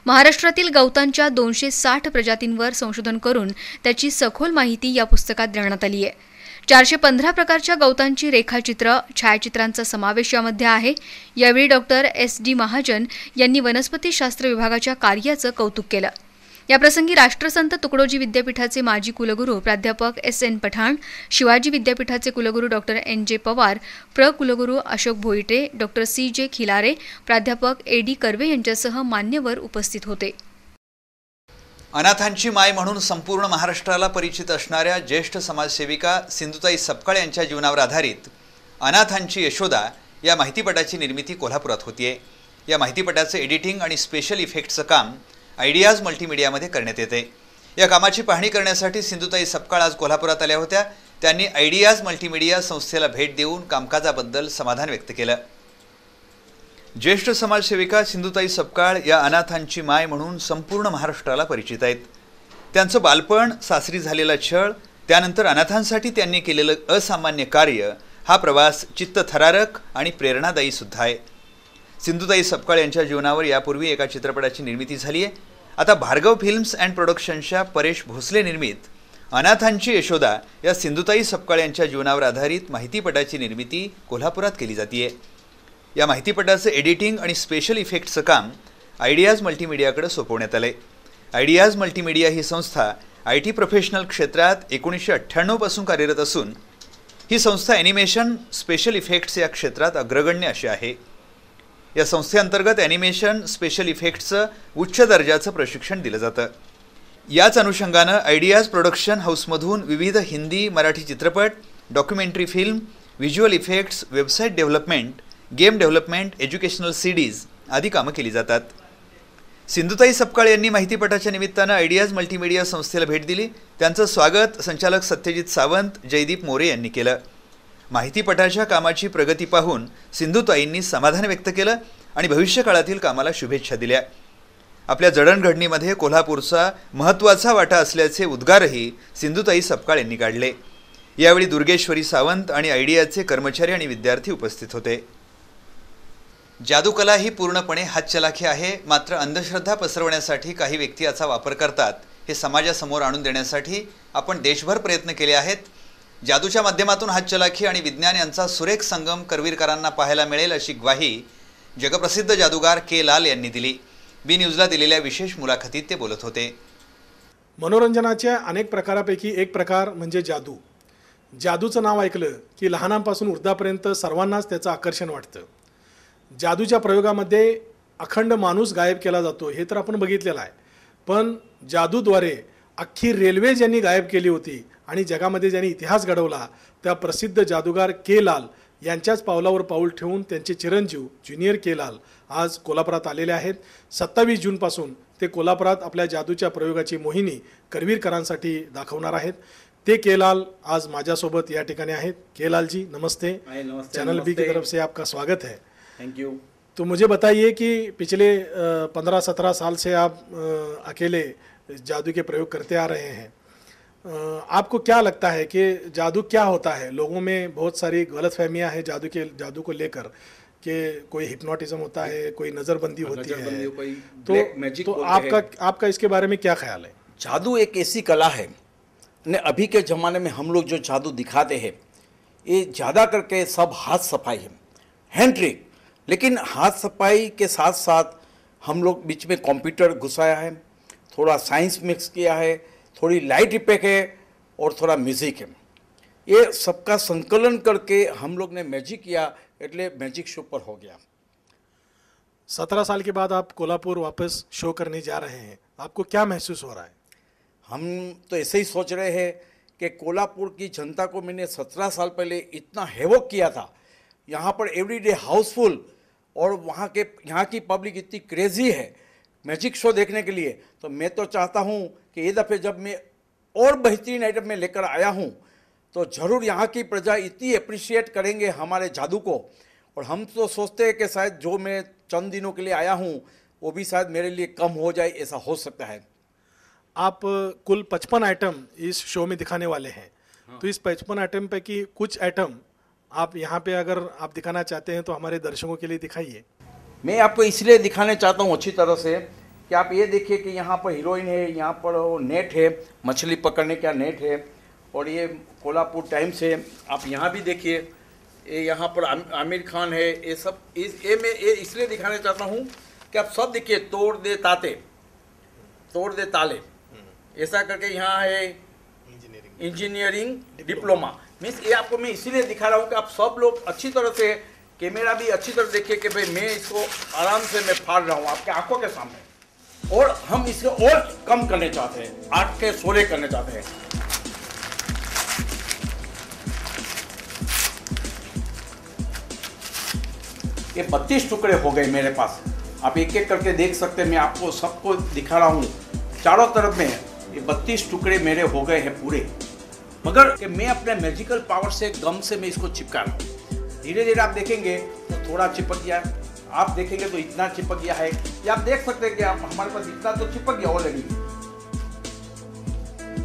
महाराष्ट्रातील गवतांच्या 260 प्रजातींवर संशोधन करून त्याची सखोल माहिती या पुस्तकात देण्यात आली आहे. 415 प्रकारच्या गवतांची रेखाचित्र, छायाचित्रांचा समावेश यामध्ये आहे. यावेळी डॉक्टर SD महाजन यांनी वनस्पतीशास्त्र विभागाच्या कार्याचं कौतुक केलं. याप्रसंगी राष्ट्रसंत तुकडोजी विद्यापीठाचे माजी कुलगुरू प्राध्यापक SN पठाण, शिवाजी विद्यापीठाचे कुलगुरू डॉक्टर NJ पवार, कुलगुरू अशोक भोईटे, डॉक्टर CJ खिलारे, प्राध्यापक AD कर्वे यांच्यासह मान्यवर उपस्थित होते. अनाथांची माय म्हणून संपूर्ण महाराष्ट्राला परिचित असणाऱ्या ज्येष्ठ समाजसेविका सिंधुताई सपकाळ यांच्या जीवनावर आधारित अनाथांची यशोदा या माहितीपटाची निर्मिती कोल्हापुरात होतीये. या माहितीपटाचं एडिटिंग आणि स्पेशल इफेक्टचं काम आयडियाज मल्टीमीडियामध्ये करण्यात येते. या कामाची पाहणी करण्यासाठी सिंधुताई सपकाळ आज कोल्हापुरात आल्या होत्या. त्यांनी आयडियाज मल्टीमीडिया संस्थेला भेट देऊन कामकाजाबद्दल समाधान व्यक्त केलं. ज्येष्ठ समाजसेविका सिंधुताई सपकाळ या अनाथांची माय म्हणून संपूर्ण महाराष्ट्राला परिचित आहेत. त्यांचं बालपण, सासरी झालेला छळ, त्यानंतर अनाथांसाठी त्यांनी केलेलं असामान्य कार्य हा प्रवास चित्तथरारक आणि प्रेरणादायी सुद्धा आहे. सिंधुताई सपकाळ यांच्या जीवनावर यापूर्वी एका चित्रपटाची निर्मिती झाली आहे. आता भार्गव फिल्म्स अँड प्रोडक्शन्सच्या परेश भोसले निर्मित अनाथांची यशोदा या सिंधुताई सपकाळ यांच्या जीवनावर आधारित माहितीपटाची निर्मिती कोल्हापुरात केली जाते. या माहितीपटाचं एडिटिंग आणि स्पेशल इफेक्टचं काम आयडियाज मल्टीमीडियाकडे सोपवण्यात आलं आहे. आयडियाज मल्टीमीडिया ही संस्था IT प्रोफेशनल क्षेत्रात 1998 पासून कार्यरत असून ही संस्था ॲनिमेशन, स्पेशल इफेक्ट्स या क्षेत्रात अग्रगण्य अशी आहे. या संस्थेअंतर्गत ॲनिमेशन, स्पेशल इफेक्ट्सचं उच्च दर्जाचं प्रशिक्षण दिलं जातं. याच अनुषंगानं आयडियाज प्रोडक्शन हाऊसमधून विविध हिंदी, मराठी चित्रपट, documentary film, visual effects, website development, game development, educational CDs आदी कामं केली जातात. सिंधुताई सपकाळ यांनी माहितीपटाच्या निमित्तानं आयडियाज मल्टीमीडिया संस्थेला भेट दिली. त्यांचं स्वागत संचालक सत्यजित सावंत, जयदीप मोरे यांनी केलं. माहितीपटाच्या कामाची प्रगती पाहून सिंधुताईंनी समाधान व्यक्त केलं आणि भविष्यकाळातील कामाला शुभेच्छा दिल्या. आपल्या जडणघडणीमध्ये कोल्हापूरचा महत्त्वाचा वाटा असल्याचे उद्गारही सिंधुताई सपकाळ यांनी काढले. यावेळी दुर्गेश्वरी सावंत आणि आयडियाचे कर्मचारी आणि विद्यार्थी उपस्थित होते. जादूकला ही पूर्णपणे हातचलाखी आहे, मात्र अंधश्रद्धा पसरवण्यासाठी काही व्यक्ती याचा वापर करतात. हे समाजासमोर आणून देण्यासाठी आपण देशभर प्रयत्न केले आहेत. जादूच्या माध्यमातून हातचलाखी आणि विज्ञान यांचा सुरेख संगम करवीरकरांना पाहायला मिळेल अशी ग्वाही जगप्रसिद्ध जादूगार के लाल यांनी दिली. बी न्यूजला दिलेल्या विशेष मुलाखतीत ते बोलत होते. मनोरंजनाच्या अनेक प्रकारापैकी एक प्रकार म्हणजे जादू. जादूचं नाव ऐकलं की लहानांपासून वृद्धापर्यंत सर्वांनाच त्याचं आकर्षण वाटतं. जादूच्या प्रयोगामध्ये अखंड माणूस गायब केला जातो हे तर आपण बघितलेलं आहे, पण जादूद्वारे अख्खी रेल्वे ज्यांनी गायब केली होती आणि जगामध्ये ज्यांनी इतिहास घडवला त्या प्रसिद्ध जादूगार के लाल यांच्याच पावलावर पाऊल ठेवून त्यांचे चिरंजीव ज्युनियर के लाल आज कोल्हापुरात आलेले आहेत. 27 जूनपासून ते कोल्हापुरात आपल्या जादूच्या प्रयोगाची मोहिनी करवीरकरांसाठी दाखवणार आहेत. ते के लाल आज माझ्यासोबत या ठिकाणी आहेत. के लाल जी नमस्ते. चैनल बी की तरफ से आपका स्वागत है. Thank you. तो मुझे बताइए कि पिछले 15-17 साल से आप अकेले जादू के प्रयोग करते आ रहे हैं. आपको क्या लगता है कि जादू क्या होता है? लोगों में बहुत सारी गलतफहमियां हैं जादू को लेकर कि कोई हिप्नोटिज्म होता है, कोई नज़रबंदी होती है, तो आपका इसके बारे में क्या ख्याल है? जादू एक ऐसी कला है ने अभी के ज़माने में हम लोग जो जादू दिखाते हैं ये ज़्यादा करके सब हाथ सफाई है, हैंड ट्रिक. लेकिन हाथ सफाई के साथ साथ हम लोग बीच में कंप्यूटर घुसाया है, थोड़ा साइंस मिक्स किया है, थोड़ी लाइट इफेक्ट है और थोड़ा म्यूज़िक है. ये सबका संकलन करके हम लोग ने मैजिक किया, એટલે मैजिक शो पर हो गया. 17 साल के बाद आप कोल्हापुर वापस शो करने जा रहे हैं, आपको क्या महसूस हो रहा है? हम तो ऐसे ही सोच रहे हैं कि कोल्हापुर की जनता को मैंने 17 साल पहले इतना हैवॉक किया था. यहाँ पर एवरीडे हाउसफुल और यहाँ की पब्लिक इतनी क्रेजी है मैजिक शो देखने के लिए. तो मैं तो चाहता हूँ कि ये दफ़े जब मैं और बेहतरीन आइटम में लेकर आया हूँ तो ज़रूर यहाँ की प्रजा इतनी अप्रिशिएट करेंगे हमारे जादू को. और हम तो सोचते हैं कि शायद जो मैं चंद दिनों के लिए आया हूँ वो भी शायद मेरे लिए कम हो जाए, ऐसा हो सकता है. आप कुल 55 आइटम इस शो में दिखाने वाले हैं. तो इस 55 आइटम पैकी कुछ आइटम आप यहाँ पे अगर आप दिखाना चाहते हैं तो हमारे दर्शकों के लिए दिखाइए. मैं आपको इसलिए दिखाने चाहता हूँ अच्छी तरह से कि आप ये देखिए कि यहाँ पर हीरोइन है, यहाँ पर वो नेट है, मछली पकड़ने का नेट है, और ये कोल्हापुर टाइम्स है. आप यहाँ भी देखिए, ये यहाँ पर आमिर खान है. ये सब मैं इसलिए दिखाना चाहता हूँ कि आप सब देखिए, तोड़ दे ताले, ऐसा करके यहाँ है इंजीनियरिंग डिप्लोमा. मीन्स ये आपको मैं इसीलिए दिखा रहा हूँ कि आप सब लोग अच्छी तरह से, कैमरा भी अच्छी तरह देखिए कि भाई मैं इसको आराम से मैं फाड़ रहा हूँ आपके आंखों के सामने. और हम इसको और कम करने चाहते हैं, 8 के 16 करने चाहते हैं. ये 32 टुकड़े हो गए मेरे पास. आप एक एक करके देख सकते हैं. मैं आपको सबको दिखा रहा हूँ चारों तरफ में. ये 32 टुकड़े मेरे हो गए हैं पूरे. मगर कि मैं अपने मैजिकल पावर से गम से मैं इसको चिपका रहा हूँ. धीरे धीरे आप देखेंगे तो थोड़ा चिपक गया, आप देखेंगे तो इतना चिपक गया है. ये आप देख सकते हैं कि आप हमारे पास इतना तो चिपक गया ऑलरेडी,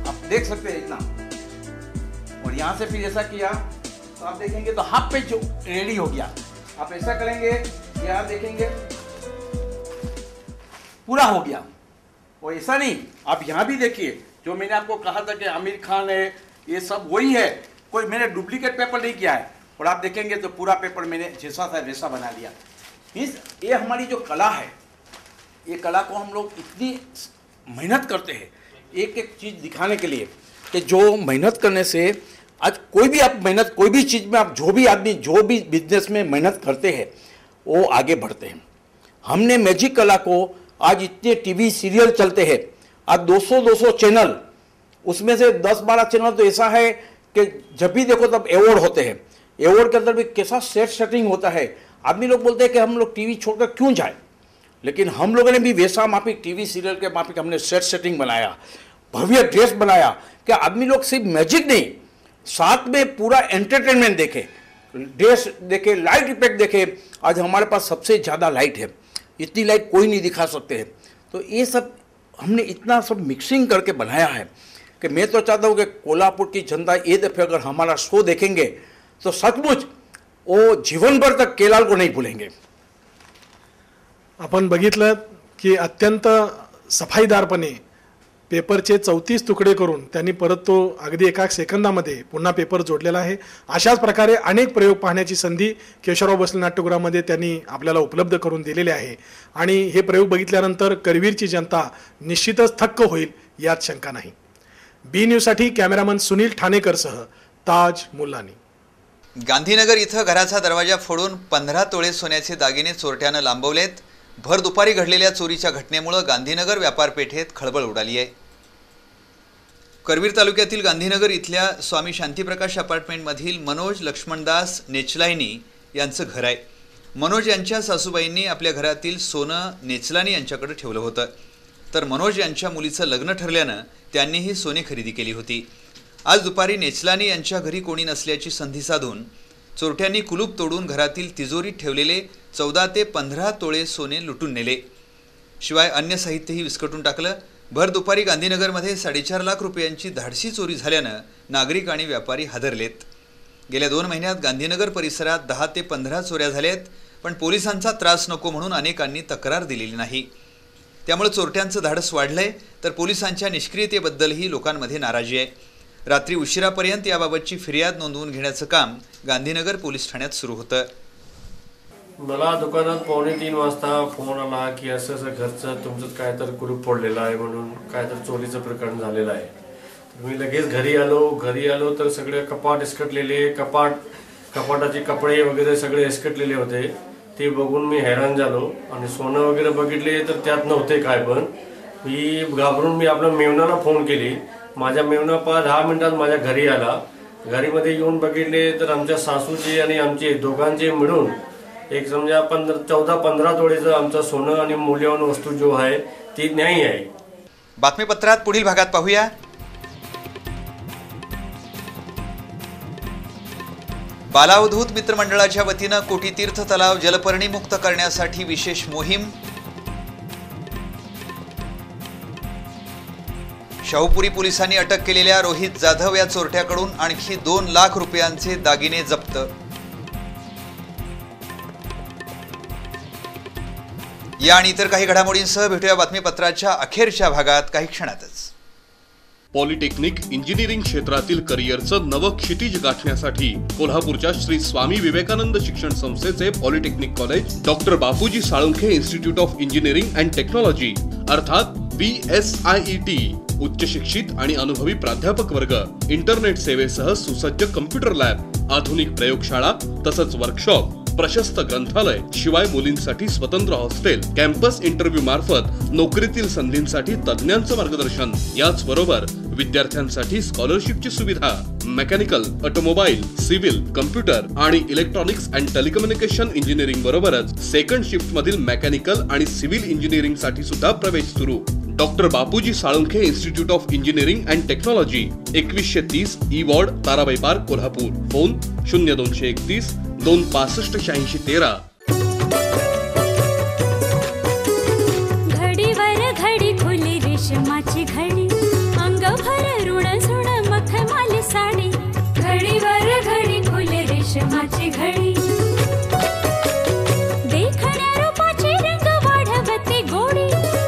आप देख सकते हैं इतना. और यहाँ से फिर ऐसा किया तो आप देखेंगे तो हाफ पेज रेडी हो गया. आप ऐसा करेंगे, यहाँ देखेंगे पूरा हो गया. और ऐसा नहीं, आप यहाँ भी देखिए, जो मैंने आपको कहा था कि आमिर खान है, ये सब वही है, कोई मैंने डुप्लीकेट पेपर नहीं किया है. और आप देखेंगे तो पूरा पेपर मैंने जैसा था वैसा बना दिया. मीन्स ये हमारी जो कला है, ये कला को हम लोग इतनी मेहनत करते हैं एक एक चीज़ दिखाने के लिए कि जो मेहनत करने से आज कोई भी आप मेहनत, कोई भी चीज़ में आप जो भी आदमी जो भी बिजनेस में मेहनत करते हैं वो आगे बढ़ते हैं. हमने मैजिक कला को आज इतने टीवी सीरियल चलते हैं, आज 200 चैनल, उसमें से 10-12 चैनल तो ऐसा है कि जब भी देखो तब अवार्ड होते हैं. अवार्ड के अंदर भी कैसा सेटिंग होता है. आदमी लोग बोलते हैं कि हम लोग टीवी छोड़कर क्यों जाए, लेकिन हम लोगों ने भी वैसा माफिक टीवी सीरियल के माफिक हमने सेटिंग बनाया, भव्य ड्रेस बनाया कि आदमी लोग सिर्फ मैजिक नहीं, साथ में पूरा एंटरटेनमेंट देखे, ड्रेस देखे, लाइट इफेक्ट देखे. आज हमारे पास सबसे ज़्यादा लाइट है, इतनी लाइट कोई नहीं दिखा सकते हैं. तो ये सब हमने इतना सब मिक्सिंग करके बनाया है कि मैं तो चाहता हूँ कि कोल्हापुर की जनता ये दफे अगर हमारा शो देखेंगे तो सचमुच वो जीवन भर तक केलाल को नहीं भूलेंगे। आपण बघितलं की अत्यंत सफाईदारपणे पेपरचे 34 तुकडे करून त्यांनी परत तो अगदी एका सेकंदामध्ये पुन्हा पेपर जोडलेला आहे। अशाच प्रकारे अनेक प्रयोग पाहण्याची संधी केशवराव भोसले नाट्यगृहामध्ये त्यांनी आपल्याला उपलब्ध करून दिलेली आहे आणि हे प्रयोग बघितल्यानंतर करवीरची जनता निश्चितच थक्क होईल यात शंका नाही। बी न्यूजसाठी कॅमेरामन सुनील ठाणेकरसह ताज मुल्लानी। गांधीनगर इथं घराचा दरवाजा फोडून 15 तोळे सोन्याचे दागिने चोरट्यानं लांबवलेत। भर दुपारी घडलेल्या चोरीच्या घटनेमुळे गांधीनगर व्यापारपेठेत खळबळ उडाली आहे। करवीर तालुक्यातील गांधीनगर इथल्या स्वामी शांतीप्रकाश अपार्टमेंटमधील मनोज लक्ष्मणदास नेचलानी यांचं घर आहे। मनोज यांच्या सासूबाईंनी आपल्या घरातील सोनं नेचलानी यांच्याकडे ठेवलं होतं, तर मनोज यांच्या मुलीचं लग्न ठरल्यानं त्यांनी ही सोने खरेदी केली होती। आज दुपारी नेचलानी यांच्या घरी कोणी नसल्याची संधी साधून चोरट्यांनी कुलूप तोडून घरातील तिजोरीत ठेवलेले 14 ते 15 तोळे सोने लुटून नेले, शिवाय अन्य साहित्यही विस्कटून टाकलं। भर दुपारी गांधीनगरमध्ये 4.5 लाख रुपयांची धाडसी चोरी झाल्यानं नागरिक आणि व्यापारी हादरलेत। गेल्या 2 महिन्यात गांधीनगर परिसरात 10 ते 15 चोऱ्या झाल्यात, पण पोलिसांचा त्रास नको म्हणून अनेकांनी तक्रार दिलेली नाही। त्यामुळे चोरट्यांचं धाडस वाढलंय, तर पोलिसांच्या निष्क्रियतेबद्दलही लोकांमध्ये नाराजी आहे। रात्री उशिरापर्यंत याबाबतची फिर्याद नोंदवून घेण्याचं काम गांधीनगर पोलीस ठाण्यात सुरू होतं। मला दुकानात 2:45 वाजता फोन आला की असं घरचं तुमचं काय तर कुलूप फोडलेलं आहे म्हणून काय तर चोरीचं प्रकरण झालेलं आहे। मी लगेच घरी आलो तर सगळे कपाट इसकटलेले, कपाटाचे कपडे वगैरे सगळे इसकटलेले होते। ते बघून मी हैराण झालो आणि सोनं वगैरे बघितले तर त्यात नव्हते काय, पण मी घाबरून मी आपल्या मेवनाला फोन केली। माझ्या मेवना 10 मिनिटात माझ्या घरी आला। घरीमध्ये येऊन बघितले तर आमच्या सासूचे आणि आमचे दोघांचे मिळून एक समजा 14-15 तोळेचं आमचं सोनं आणि मूल्यवान वस्तू जो आहे ती नाही आहे। बातमीपत्रात पुढील भागात पाहूया। बालावधूत मित्रमंडळाच्या वतीनं कोटीतीर्थ तलाव जलपर्णी मुक्त करण्यासाठी विशेष मोहीम। शाहूपुरी पोलिसांनी अटक केलेल्या रोहित जाधव या चोरट्याकडून आणखी 2 लाख रुपयांचे दागिने जप्त। या आणि इतर काही घडामोडींसह भेटूया बातमीपत्राच्या अखेरच्या भागात काही क्षणातच। पॉलिटेक्निक इंजिनिअरिंग क्षेत्रातील करिअरचं नवं क्षितिज गाठण्यासाठी कोल्हापूरच्या श्री स्वामी विवेकानंद शिक्षण संस्थेचे polytechnic college doctor Bapuji Salunkhe institute of engineering and technology अर्थात BSIET उच्च शिक्षित आणि अनुभवी प्राध्यापक वर्ग, इंटरनेट सेवेसह सुसज्ज कम्प्युटर लॅब, आधुनिक प्रयोगशाळा तसंच वर्कशॉप, प्रशस्त ग्रंथालय, शिवाय मुलींसाठी स्वतंत्र हॉस्टेल, कॅम्पस इंटरव्ह्यू मार्फत नोकरीतील संधींसाठी तज्ञांचं मार्गदर्शन, याच बरोबर विद्यार्थ्यांसाठी स्कॉलरशिपची सुविधा, मेकॅनिकल, ऑटोमोबाईल, सिव्हिल, कम्प्युटर आणि इलेक्ट्रॉनिक्स अँड टेलिकम्युनिकेशन इंजिनिअरिंग बरोबरच सेकंड शिफ्ट मधील मेकॅनिकल आणि सिव्हिल इंजिनिअरिंग साठी सुद्धा प्रवेश सुरू। Doctor Bapuji Salunkhe institute of engineering and technology 2130 E ward, Tarabai park, Kolhapur. Phone 0231 265 8613। घडीवर घडी खुली रेशमाची घडी, अंगभर ऋण झुण मखमल साडी। घडीवर घडी खुली रेशमाची घडी, देखण्या रूपाची रंग वाढवते गोडी।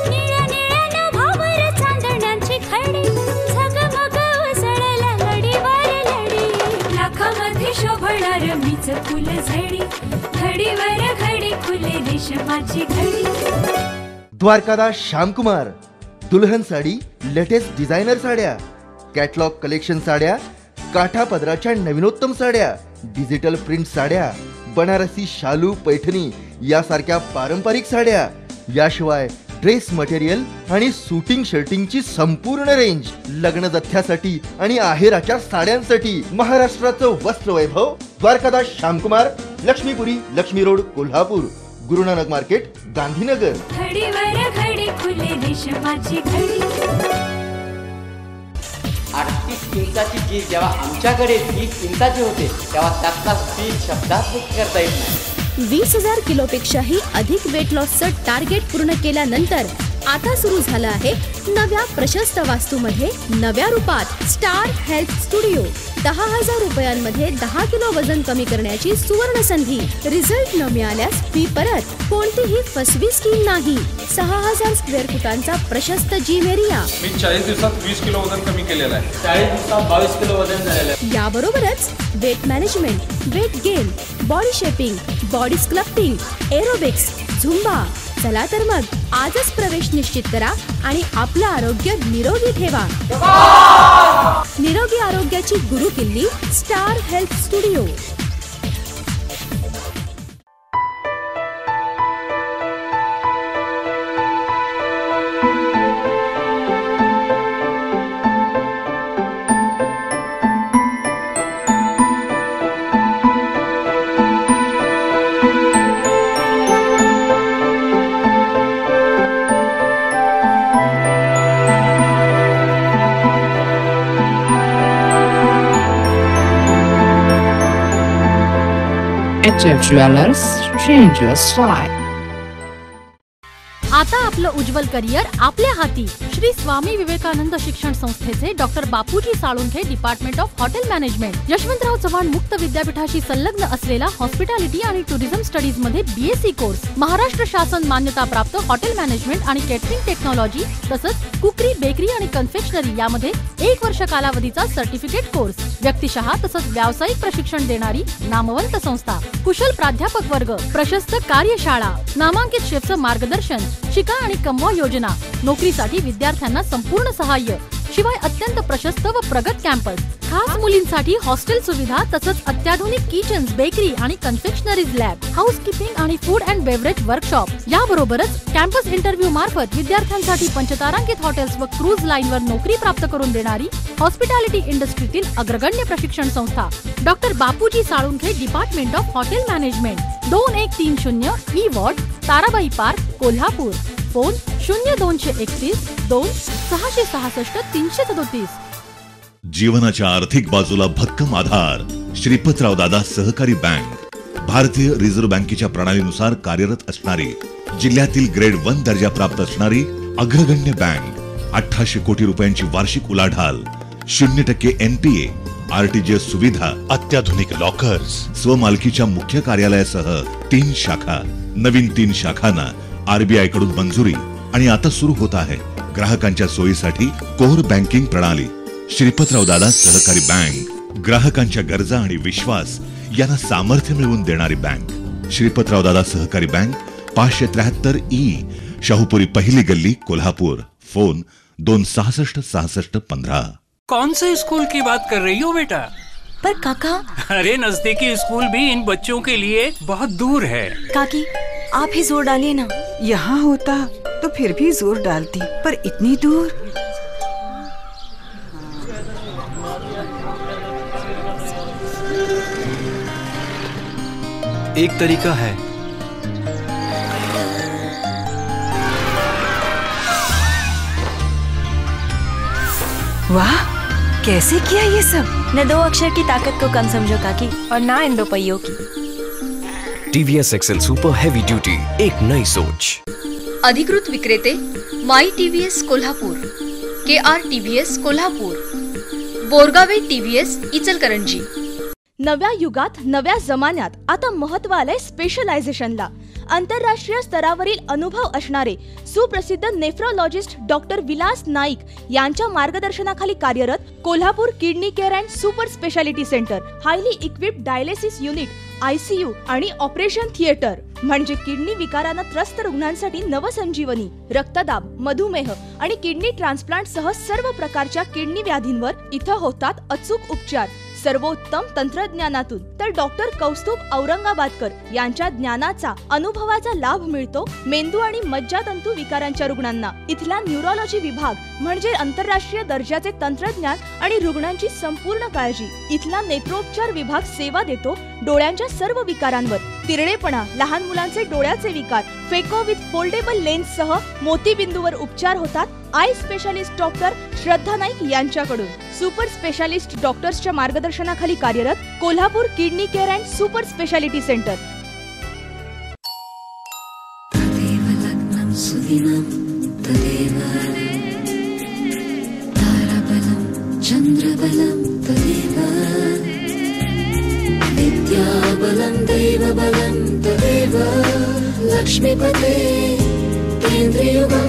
निळ्या निळ्या नभावर चांदण्यांची खडी, झगमग उसळला लडीवर लडी। लाखामध्ये शोभणार मीच फुल झडी, घडीवर घडी खुले रेशमाची घडी। द्वारकादास श्यामकुमार दुल्हन साडी, लेटेस्ट डिझायनर साड्या, कॅटलॉग कलेक्शन साड्या, काठा पदराच्या नवीनोत्तम साड्या, डिजिटल प्रिंट साड्या, बनारसी शालू, पैठणी यासारख्या पारंपरिक साड्या, याशिवाय ड्रेस मटेरियल आणि शूटिंग शर्टिंगची संपूर्ण रेंज, लग्न जथ्यासाठी आणि आहेराच्या साड्यांसाठी महाराष्ट्राचं वस्त्र वैभव द्वारकादास श्यामकुमार, लक्ष्मीपुरी, लक्ष्मी रोड, कोल्हापूर, गुरुनानक मार्केट, गांधीनगर। घडीवर घडी खुले रेशमाची घडी। 38 इंचाची चीज जेव्हा आमच्याकडे 20 इंचाची होते तेव्हा त्यातला स्पीड शब्दात व्यक्त करता येत नाही। 20,000 किलोपेक्षाही अधिक वेट लॉसचं टार्गेट पूर्ण केल्यानंतर आता सुरू झालं आहे नव्या प्रशस्त वास्तूमध्ये नव्या रूपात स्टार हेल्थ स्टुडिओ. 10,000 रुपयांमध्ये 10 किलो वजन कमी करण्याची सुवर्ण संधी. रिझल्ट न मिळाल्यास फी परत. कोणतीही फसवी स्कीम नाही. 6,000 स्क्वेअर फुटांचा प्रशस्त जिम एरिया. मी 40 दिवसात 20 किलो वजन कमी केलेलं आहे. 40 दिवसात 22 किलो वजन झालेलं आहे. याबरोबरच weight management, weight gain, body shaping, body sculpting, aerobics, Zumba. चला तर मग आजच प्रवेश निश्चित करा आणि आपलं आरोग्य निरोगी ठेवा. निरोगी आरोग्याची गुरुकिल्ली star health studio. HF Jewelers, change your style. आता आपलं उज्ज्वल करिअर आपल्या हाती. श्री स्वामी विवेकानंद शिक्षण संस्थेचे doctor Bapuji Salunkhe department of hotel management, Yashwantrao Chavan मुक्त विद्यापीठाशी संलग्न असलेला हॉस्पिटॅलिटी आणि टुरिझम स्टडीज मध्ये BSc कोर्स, महाराष्ट्र शासन मान्यता प्राप्त हॉटेल मॅनेजमेंट आणि केटरिंग टेक्नॉलॉजी तसंच कुकरी, बेकरी आणि कन्फेक्शनरी यामध्ये 1 वर्ष कालावधीचा सर्टिफिकेट कोर्स, व्यक्तिशः तसंच व्यावसायिक प्रशिक्षण देणारी नामवंत संस्था, कुशल प्राध्यापक वर्ग, प्रशस्त कार्यशाळा, नामांकित शेफचं मार्गदर्शन, शिका आणि कमवा योजना, नोकरीसाठी विद्यार्थ्यांना संपूर्ण सहाय्य, शिवाय अत्यंत प्रशस्त व प्रगत कॅम्पस, खास मुलींसाठी हॉस्टेल सुविधा तसंच अत्याधुनिक किचन्स, बेकरी आणि कन्फेक्शनरीज लॅब, हाऊसकीपिंग आणि फूड अँड बेवरेज वर्कशॉप. याबरोबरच कॅम्पस इंटरव्ह्यू मार्फत विद्यार्थ्यांसाठी पंचतारांकित हॉटेल्स व क्रूज लाईनवर नोकरी प्राप्त करून देणारी हॉस्पिटॅलिटी इंडस्ट्रीतील अग्रगण्य प्रशिक्षण संस्था doctor Bapuji Salunkhe department of hotel management, 2130 E ward, Tarabai park, Kolhapur. Phone 0231 2 666 337. जीवनाच्या आर्थिक बाजूला भक्कम आधार श्रीपतराव दादा सहकारी बँक. भारतीय रिझर्व्ह बँकेच्या प्रणालीनुसार कार्यरत असणारी, जिल्ह्यातील ग्रेड 1 दर्जा प्राप्त असणारी अग्रगण्य बँक. 1800 कोटी रुपयांची वार्षिक उलाढाल, 0% NPA, RTGS सुविधा, अत्याधुनिक लॉकर्स, स्वमालकीच्या मुख्य कार्यालयासह 3 शाखा. नवीन 3 शाखांना RBI कडून मंजुरी आणि आता सुरू होत आहे ग्राहकांच्या सोयीसाठी कोर बँकिंग प्रणाली. श्रीपतराव दादा सहकारी बँक, ग्राहकांच्या गरजा आणि विश्वास यांना सामर्थ्य मिळवून देणारी बँक. श्रीपतराव दादा सहकारी बँक, 573 E, शाहूपुरी पहिली गल्ली, कोल्हापुर. फोन 2666615. कौन से स्कूल की बात कर रही हो बेटा? पर काका, अरे नजदीकी स्कूल भी इन बच्चों के लिए बहुत दूर है. काकी आप ही जोर डालिए ना. यहाँ होता तो फिर भी जोर डालती, पर इतनी दूर. एक तरीका है. वाह, कैसे किया ये सब? न 2 अक्षर की ताकत को कम समझो काकी, और ना इन 2 पहियों की. TVS Excel super heavy duty, एक नई सोच. अधिकृत विक्रेते माई TVS Kolhapur, KR TVS Kolhapur, Borgave TVS Ichalkaranji. नव्या युगात नव्या जमान्यात आता महत्त्व आलंय स्पेशलायझेशनला. आंतरराष्ट्रीय स्तरावरील अनुभव असणारे सुप्रसिद्ध नेफ्रोलॉजिस्ट डॉक्टर विलास नाईक यांच्या मार्गदर्शनाखाली कार्यरत Kolhapur kidney care and super speciality centre, highly equipped dialysis unit, ICU आणि ऑपरेशन थिएटर म्हणजे किडनी विकारानं त्रस्त रुग्णांसाठी नवसंजीवनी. रक्तदाब, मधुमेह आणि किडनी ट्रान्सप्लांट सह सर्व प्रकारच्या किडनी व्याधींवर इथं होतात अचूक उपचार सर्वोत्तम तंत्रज्ञानातून. तर डॉक्टर कौस्तुभ औरंगाबादकर यांच्या ज्ञानाचा, अनुभवाचा लाभ मिळतो मेंदू आणि मज्जातंतू विकारांच्या रुग्णांना. इथला न्यूरोलॉजी विभाग म्हणजे आंतरराष्ट्रीय दर्जाचे तंत्रज्ञान आणि रुग्णांची संपूर्ण काळजी. इथला नेत्रोपचार विभाग सेवा देतो डोळ्यांच्या सर्व विकारांवर. तिरडेपणा, लहान मुलांचे डोळ्याचे विकार, फेको विथ फोल्डेबल लेन्स सह मोतीबिंदूवर उपचार होतात आय स्पेशालिस्ट डॉक्टर श्रद्धा नाईक यांच्याकडून. सुपर स्पेशालिस्ट डॉक्टर्सच्या मार्गदर्शनाखाली कार्यरत Kolhapur kidney care and super speciality centre. तदेव ताराबलं चन्द्रबलं तदेव विद्याबलं दैवबलं तदेव लक्ष्मीपते केन्द्रयुगं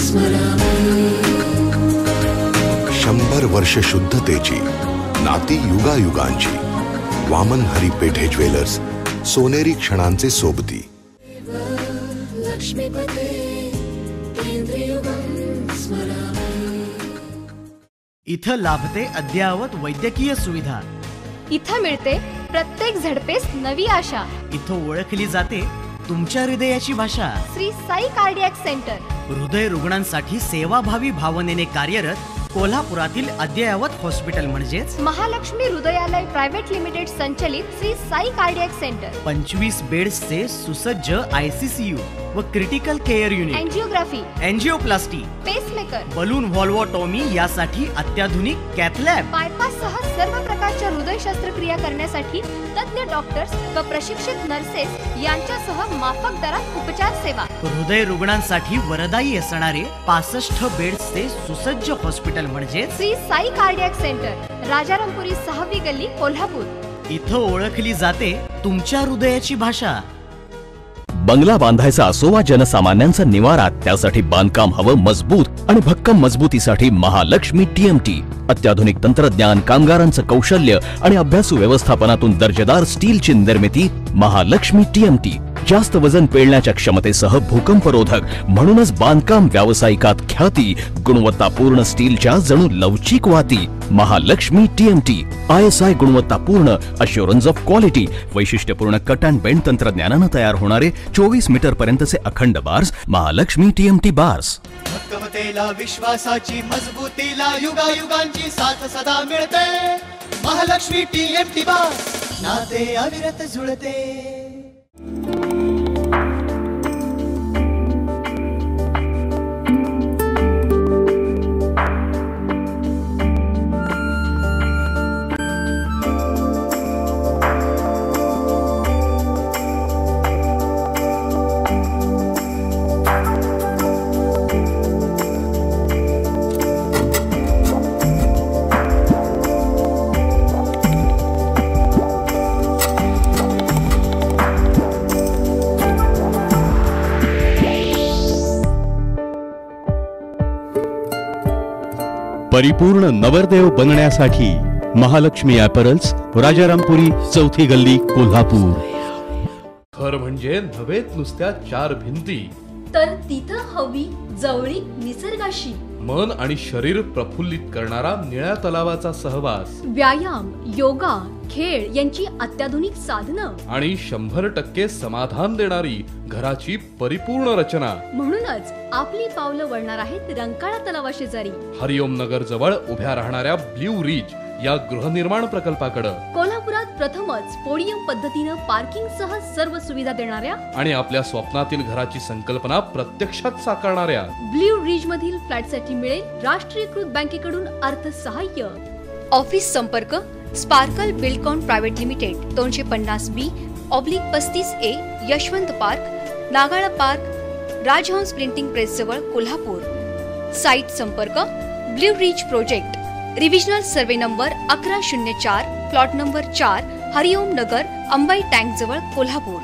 स्मरामि 100 वर्ष शुद्धतेची नाती युगायुगांची वामन हरी पेठे ज्वेलर्स सोनेरी क्षणांचे सोबती. लक्ष्मीपते केन्द्रयुगं स्मरामि. इथं लाभते अद्ययावत वैद्यकीय सुविधा. इथं मिळते प्रत्येक झडपेस नवी आशा. इथं ओळखली जाते तुमच्या हृदयाची भाषा. श्री साई कार्डियाक सेंटर हृदय रुग्णांसाठी सेवाभावी भावनेने कार्यरत कोल्हापुरातील अद्ययावत हॉस्पिटल म्हणजेच महालक्ष्मी हृदयालय प्रायव्हेट लिमिटेड संचलित श्री साई कार्डियाक सेंटर. 25 बेड्सचे सुसज्ज ICCU व critical care unit, angiography, angioplasty, pacemaker, balloon valvotomy यासाठी अत्याधुनिक कॅथलॅब, बायपास सह सर्व प्रकारच्या हृदय शस्त्रक्रिया करण्यासाठी तज्ञ डॉक्टर्स व प्रशिक्षित नर्सेस यांच्यासह माफक दरात उपचार सेवा. हृदय रुग्णांसाठी वरदायी असणारे 65 बेड्सचे सुसज्ज हॉस्पिटल म्हणजे श्री साई कार्डियाक सेंटर, राजारामपुरी 6वी गल्ली, कोल्हापूर. इथं ओळखली जाते तुमच्या हृदयाची भाषा. बंगला बांधायचा असो वा जनसामान्यांचा निवारा, त्यासाठी बांधकाम हवं मजबूत आणि भक्कम मजबूतीसाठी महालक्ष्मी TMT. अत्याधुनिक तंत्रज्ञान, कामगारांचं कौशल्य आणि अभ्यासू व्यवस्थापनातून दर्जेदार स्टीलची निर्मिती. महालक्ष्मी TMT जास्त वजन पेलण्याच्या क्षमतेसह भूकंपरोधक, म्हणूनच बांधकाम व्यावसायिकात ख्याती. गुणवत्तापूर्ण स्टीलच्या जणू लवचिक वाती. महालक्ष्मी TMT ISI गुणवत्तापूर्ण, अश्युरन्स ऑफ क्वालिटी, वैशिष्ट्यपूर्ण कट अँड बेंड तंत्रज्ञानानं तयार होणारे 24 मीटर पर्यंतचे अखंड बार्स. Mahalaxmi TMT bars. भक्कमतेला, विश्वासाची, मजबूतीला युगायुगांची साथ सदा मिळते. महालक्ष्मी TMT बार्स, नाते अविरत जुळते. परिपूर्ण नवरदेव बनण्यासाठी महालक्ष्मी ॲपरल्स, राजारामपुरी 4थी गल्ली, कोल्हापूर. घर म्हणजे नव्हेत नुसत्या 4 भिंती, तर तिथं हवी जवळीक निसर्गाशी. मन आणि शरीर प्रफुल्लित करणारा निळ्या तलावाचा सहवास, व्यायाम, योगा, खेळ यांची अत्याधुनिक साधनं आणि 100% समाधान देणारी घराची परिपूर्ण रचना. म्हणूनच आपली पावलं वळणार आहेत रंकाळा तलावाशेजारी हरिओम नगर जवळ उभ्या राहणाऱ्या ब्ल्यू रिज या गृहनिर्माण प्रकल्पाकडे. कोल्हापुरात प्रथमच पोडियम पद्धतीनं पार्किंग सह सर्व सुविधा देणाऱ्या आणि आपल्या स्वप्नातील घराची संकल्पना प्रत्यक्षात साकारणाऱ्या ब्ल्यू रिज मधील फ्लॅटसाठी मिळेल राष्ट्रीयकृत बँकेकडून अर्थसहाय्य. ऑफिस संपर्क Sparkle Buildcon private limited, 250B/35A, Yashwant park, Nagala park, Rajhans printing press जवळ, कोल्हापूर. साइट संपर्क blue ridge project, revisional survey number 1104, plot number 4, Hariom Nagar, Ambai tank जवळ, कोल्हापूर.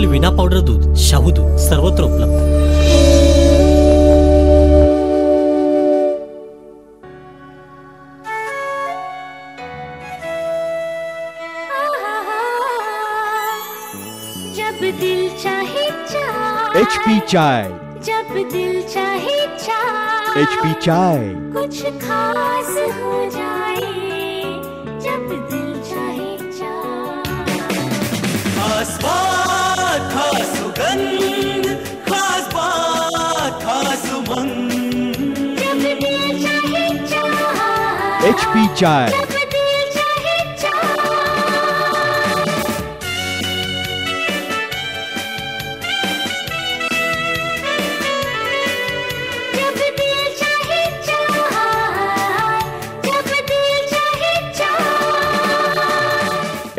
ओरिजिनल विना पावडर दूध, शाहू दूध सर्वत्र उपलब्ध. जब दिल चाहे HP चाय, जब दिल चाहे HP चाय, कुछ खास हो जाए जब दिल चाहे खास बात खास सुगंध, खास बात खास उमंग, जब दिल चाहे HP चाय. जब दिल चाहे जब दिल चाहे जब दिल चाहे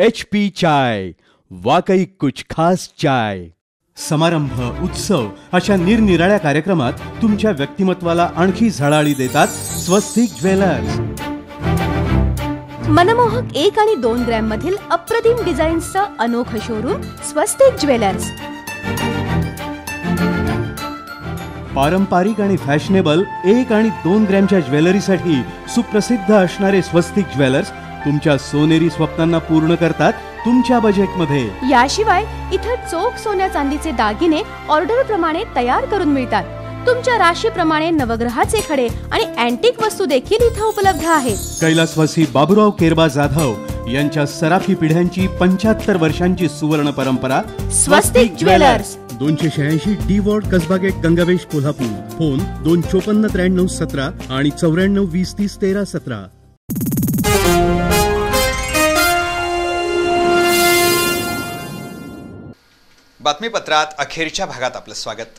HP चाय, वाकई कुछ खास चाय. समारंभ, उत्सव अशा निरनिराळ्या कार्यक्रमात तुमच्या व्यक्तिमत्वाला आणखी झळाळी देतात स्वस्तिक ज्वेलर्स. मनमोहक 1 आणि 2 ग्रॅम मधील अप्रतिम डिझाईन्सचं अनोखं शोरूम स्वस्तिक ज्वेलर्स. पारंपरिक आणि फॅशनेबल 1 आणि 2 ग्रॅमच्या ज्वेलरीसाठी सुप्रसिद्ध असणारे स्वस्तिक ज्वेलर्स तुमच्या सोनेरी स्वप्नांना पूर्ण करतात तुमच्या बजेटमध्ये. याशिवाय इथं चोख सोन्या चांदीचे दागिने ऑर्डर प्रमाणे तयार करून मिळतात. तुमच्या राशीप्रमाणे नवग्रहाचे खडे आणि अँटिक वस्तू देखील इथं उपलब्ध आहेत. कैलासवासी बाबूराव केरबा जाधव यांच्या सराफी पिढ्यांची 75 वर्षांची सुवर्ण परंपरा Swastik jewellers. 286 D ward Kasba gate, Gangavesh, Kolhapur. Phone 2549317 आणि 9420301317. बातमीपत्रात अखेरच्या भागात आपलं स्वागत.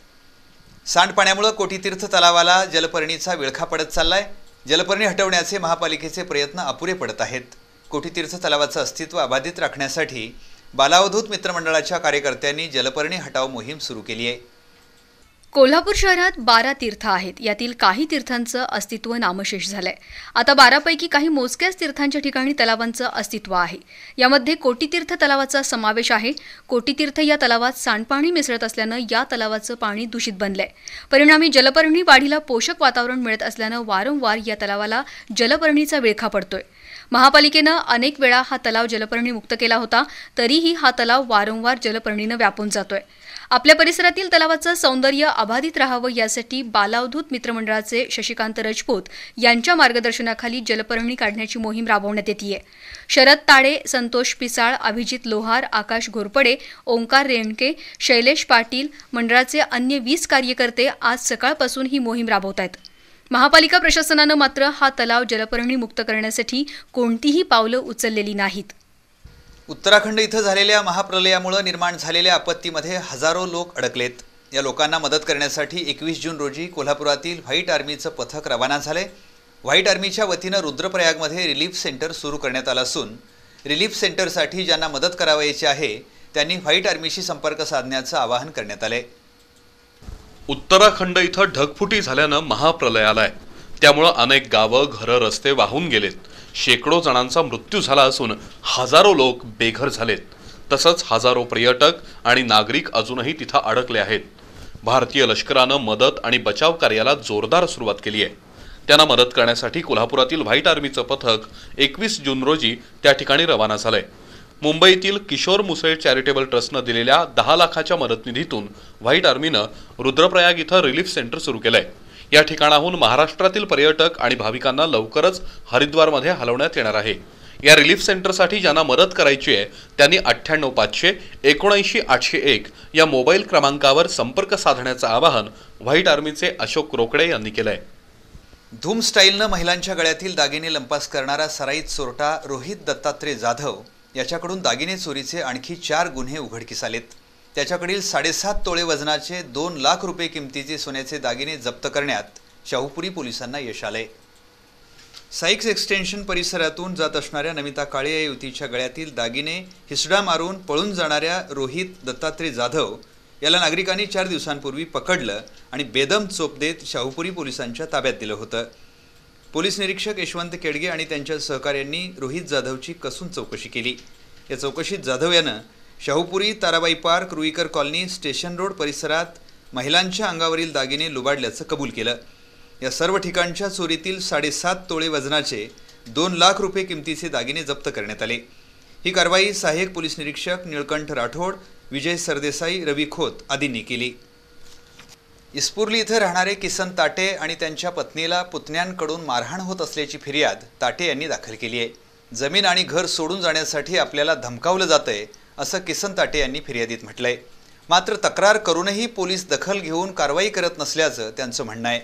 सांडपाण्यामुळे कोटीतीर्थ तलावाला जलपर्णीचा विळखा पडत चाललाय. जलपर्णी हटवण्याचे महापालिकेचे प्रयत्न अपुरे पडत आहेत. कोटीतीर्थ तलावाचं अस्तित्व अबाधित राखण्यासाठी बालावधूत मित्रमंडळाच्या कार्यकर्त्यांनी जलपर्णी हटाव मोहीम सुरू केली आहे. कोल्हापूर शहरात 12 तीर्थ आहेत. यातील काही तीर्थांचं अस्तित्व नामशेष झालंय. आता 12 पैकी काही मोजक्याच तीर्थांच्या ठिकाणी तलावांचं अस्तित्व आहे. यामध्ये कोटीतीर्थ तलावाचा समावेश आहे. कोटीतीर्थ या तलावात सांडपाणी मिसळत असल्यानं या तलावाचं पाणी दूषित बनलंय. परिणामी जलपर्णी वाढीला पोषक वातावरण मिळत असल्यानं वारंवार या तलावाला जलपर्णीचा विळखा पडतोय. महापालिकेनं अनेक वेळा हा तलाव जलपर्णी मुक्त केला होता, तरीही हा तलाव वारंवार जलपर्णीनं व्यापून जातोय. आपल्या परिसरातील तलावाचं सौंदर्य अबाधित राहावं यासाठी बालावधूत मित्रमंडळाचे शशिकांत राजपूत यांच्या मार्गदर्शनाखाली जलपर्णी काढण्याची मोहीम राबवण्यात येतेय. शरद ताडे, संतोष पिसाळ, अभिजित लोहार, आकाश घोरपडे, ओंकार रेणके, शैलेश पाटील मंडळाचे अन्य 20 कार्यकर्ते आज सकाळपासून ही मोहीम राबवत आहेत. महापालिका प्रशासनानं मात्र हा तलाव जलपर्णी मुक्त करण्यासाठी कोणतीही पावलं उचललेली नाहीत. उत्तराखंड इथं झालेल्या महाप्रलयामुळे निर्माण झालेल्या आपत्तीमध्ये हजारो लोक अडकलेत. या लोकांना मदत करण्यासाठी 21 जून रोजी कोल्हापुरातील व्हाईट आर्मीचं पथक रवाना झाले. व्हाईट आर्मीच्या वतीनं रुद्रप्रयागमध्ये रिलीफ सेंटर सुरू करण्यात आलं असून रिलीफ सेंटरसाठी ज्यांना मदत करावयाची आहे त्यांनी व्हाईट आर्मीशी संपर्क साधण्याचं आवाहन करण्यात आले. उत्तराखंड इथं ढगफुटी झाल्यानं महाप्रलय आलाय. त्यामुळे अनेक गावं, घरं, रस्ते वाहून गेलेत. शेकडो जणांचा मृत्यू झाला असून हजारो लोक बेघर झालेत. तसंच हजारो पर्यटक आणि नागरिक अजूनही तिथं अडकले आहेत. भारतीय लष्करानं मदत आणि बचाव कार्याला जोरदार सुरुवात केली आहे. त्यांना मदत करण्यासाठी कोल्हापुरातील व्हाईट आर्मीचं पथक 21 जून रोजी त्या ठिकाणी रवाना झालंय. मुंबईतील किशोर मुसळे चॅरिटेबल ट्रस्टनं दिलेल्या 10 लाखाच्या मदत निधीतून व्हाईट आर्मीनं रुद्रप्रयाग इथं रिलीफ सेंटर सुरू केलंय. या ठिकाणाहून महाराष्ट्रातील पर्यटक आणि भाविकांना लवकरच हरिद्वारमध्ये हलवण्यात येणार आहे. या रिलीफ सेंटरसाठी ज्यांना मदत करायची आहे त्यांनी 98 500 79 801 या मोबाईल क्रमांकावर संपर्क साधण्याचं आवाहन व्हाईट आर्मीचे अशोक रोकडे यांनी केलंय. धूम स्टाईलनं महिलांच्या गळ्यातील दागिने लंपास करणारा सराईत चोरटा रोहित दत्तात्रय जाधव याच्याकडून दागिने चोरीचे आणखी 4 गुन्हे उघडकीस आलेत. त्याच्याकडील 7.5 तोळे वजनाचे 2 लाख रुपये किमतीचे सोन्याचे दागिने जप्त करण्यात शाहूपुरी पोलिसांना यश आले. साईक्स एक्सटेन्शन परिसरातून जात असणाऱ्या नमिता काळे या युवतीच्या गळ्यातील दागिने हिसडा मारून पळून जाणाऱ्या रोहित दत्तात्रय जाधव याला नागरिकांनी 4 दिवसांपूर्वी पकडलं आणि बेदम चोप देत शाहूपुरी पोलिसांच्या ताब्यात दिलं होतं. पोलीस निरीक्षक यशवंत केडगे आणि त्यांच्या सहकाऱ्यांनी रोहित जाधवची कसून चौकशी केली. या चौकशीत जाधव यानं Shahupuri, Tarabai park, Ruikar colony, station road परिसरात महिलांच्या अंगावरील दागिने लुबाडल्याचं कबूल केलं. या सर्व ठिकाणच्या चोरीतील 7.5 तोळे वजनाचे 2 लाख रुपये किमतीचे दागिने जप्त करण्यात आले. ही कारवाई सहाय्यक पोलीस निरीक्षक निळकंठ राठोड, विजय सरदेसाई, रवी खोत आदींनी केली. इस्पुर्ली इथं राहणारे किसन ताटे आणि त्यांच्या पत्नीला पुतण्यांकडून मारहाण होत असल्याची फिर्याद ताटे यांनी दाखल केली आहे. जमीन आणि घर सोडून जाण्यासाठी आपल्याला धमकावलं जातंय असं किसन ताटे यांनी फिर्यादीत म्हटलंय. मात्र तक्रार करूनही पोलीस दखल घेऊन कारवाई करत नसल्याचं त्यांचं म्हणणं आहे.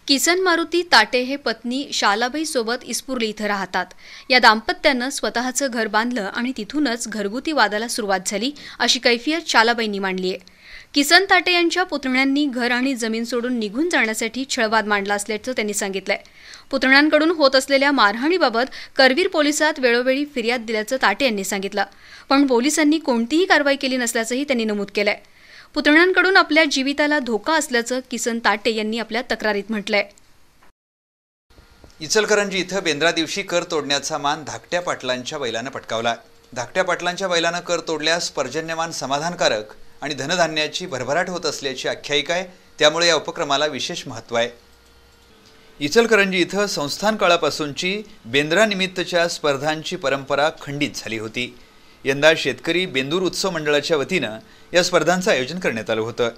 किसन मारुती ताटे हे पत्नी शालाबाई सोबत इस्पुर्ली इथं राहतात. या दाम्पत्यानं स्वतःचं घर बांधलं आणि तिथूनच घरगुती वादाला सुरुवात झाली अशी कैफियत शालाबाईंनी मांडली आहे. किसन ताटे यांच्या पुतण्यांनी घर आणि जमीन सोडून निघून जाण्यासाठी छळवाद मांडला असल्याचं त्यांनी सांगितलंय. पुतण्यांकडून होत असलेल्या मारहाणीबाबत करवीर पोलिसात वेळोवेळी फिर्याद दिल्याचं ताटे यांनी सांगितलं. पण पोलिसांनी कोणतीही कारवाई केली नसल्याचंही त्यांनी नमूद केलंय. पुतण्यांकडून आपल्या जीविताला धोका असल्याचं किसन ताटे यांनी आपल्या तक्रारीत म्हटलंय. इचलकरंजी इथं बेंद्रा दिवशी कर तोडण्याचा मान धाकट्या पाटलांच्या बैलानं पटकावला. धाकट्या पाटलांच्या बैलानं कर तोडल्यास पर्जन्यमान समाधानकारक आणि धनधान्याची भरभराट होत असल्याची आख्यायिका आहे. त्यामुळे या उपक्रमाला विशेष महत्त्व आहे. इचलकरंजी इथं संस्थान काळापासूनची बेंद्रा निमित्तच्या स्पर्धांची परंपरा खंडित झाली होती. यंदा शेतकरी बेंदूर उत्सव मंडळाच्या वतीनं या स्पर्धांचं आयोजन करण्यात आलं होतं.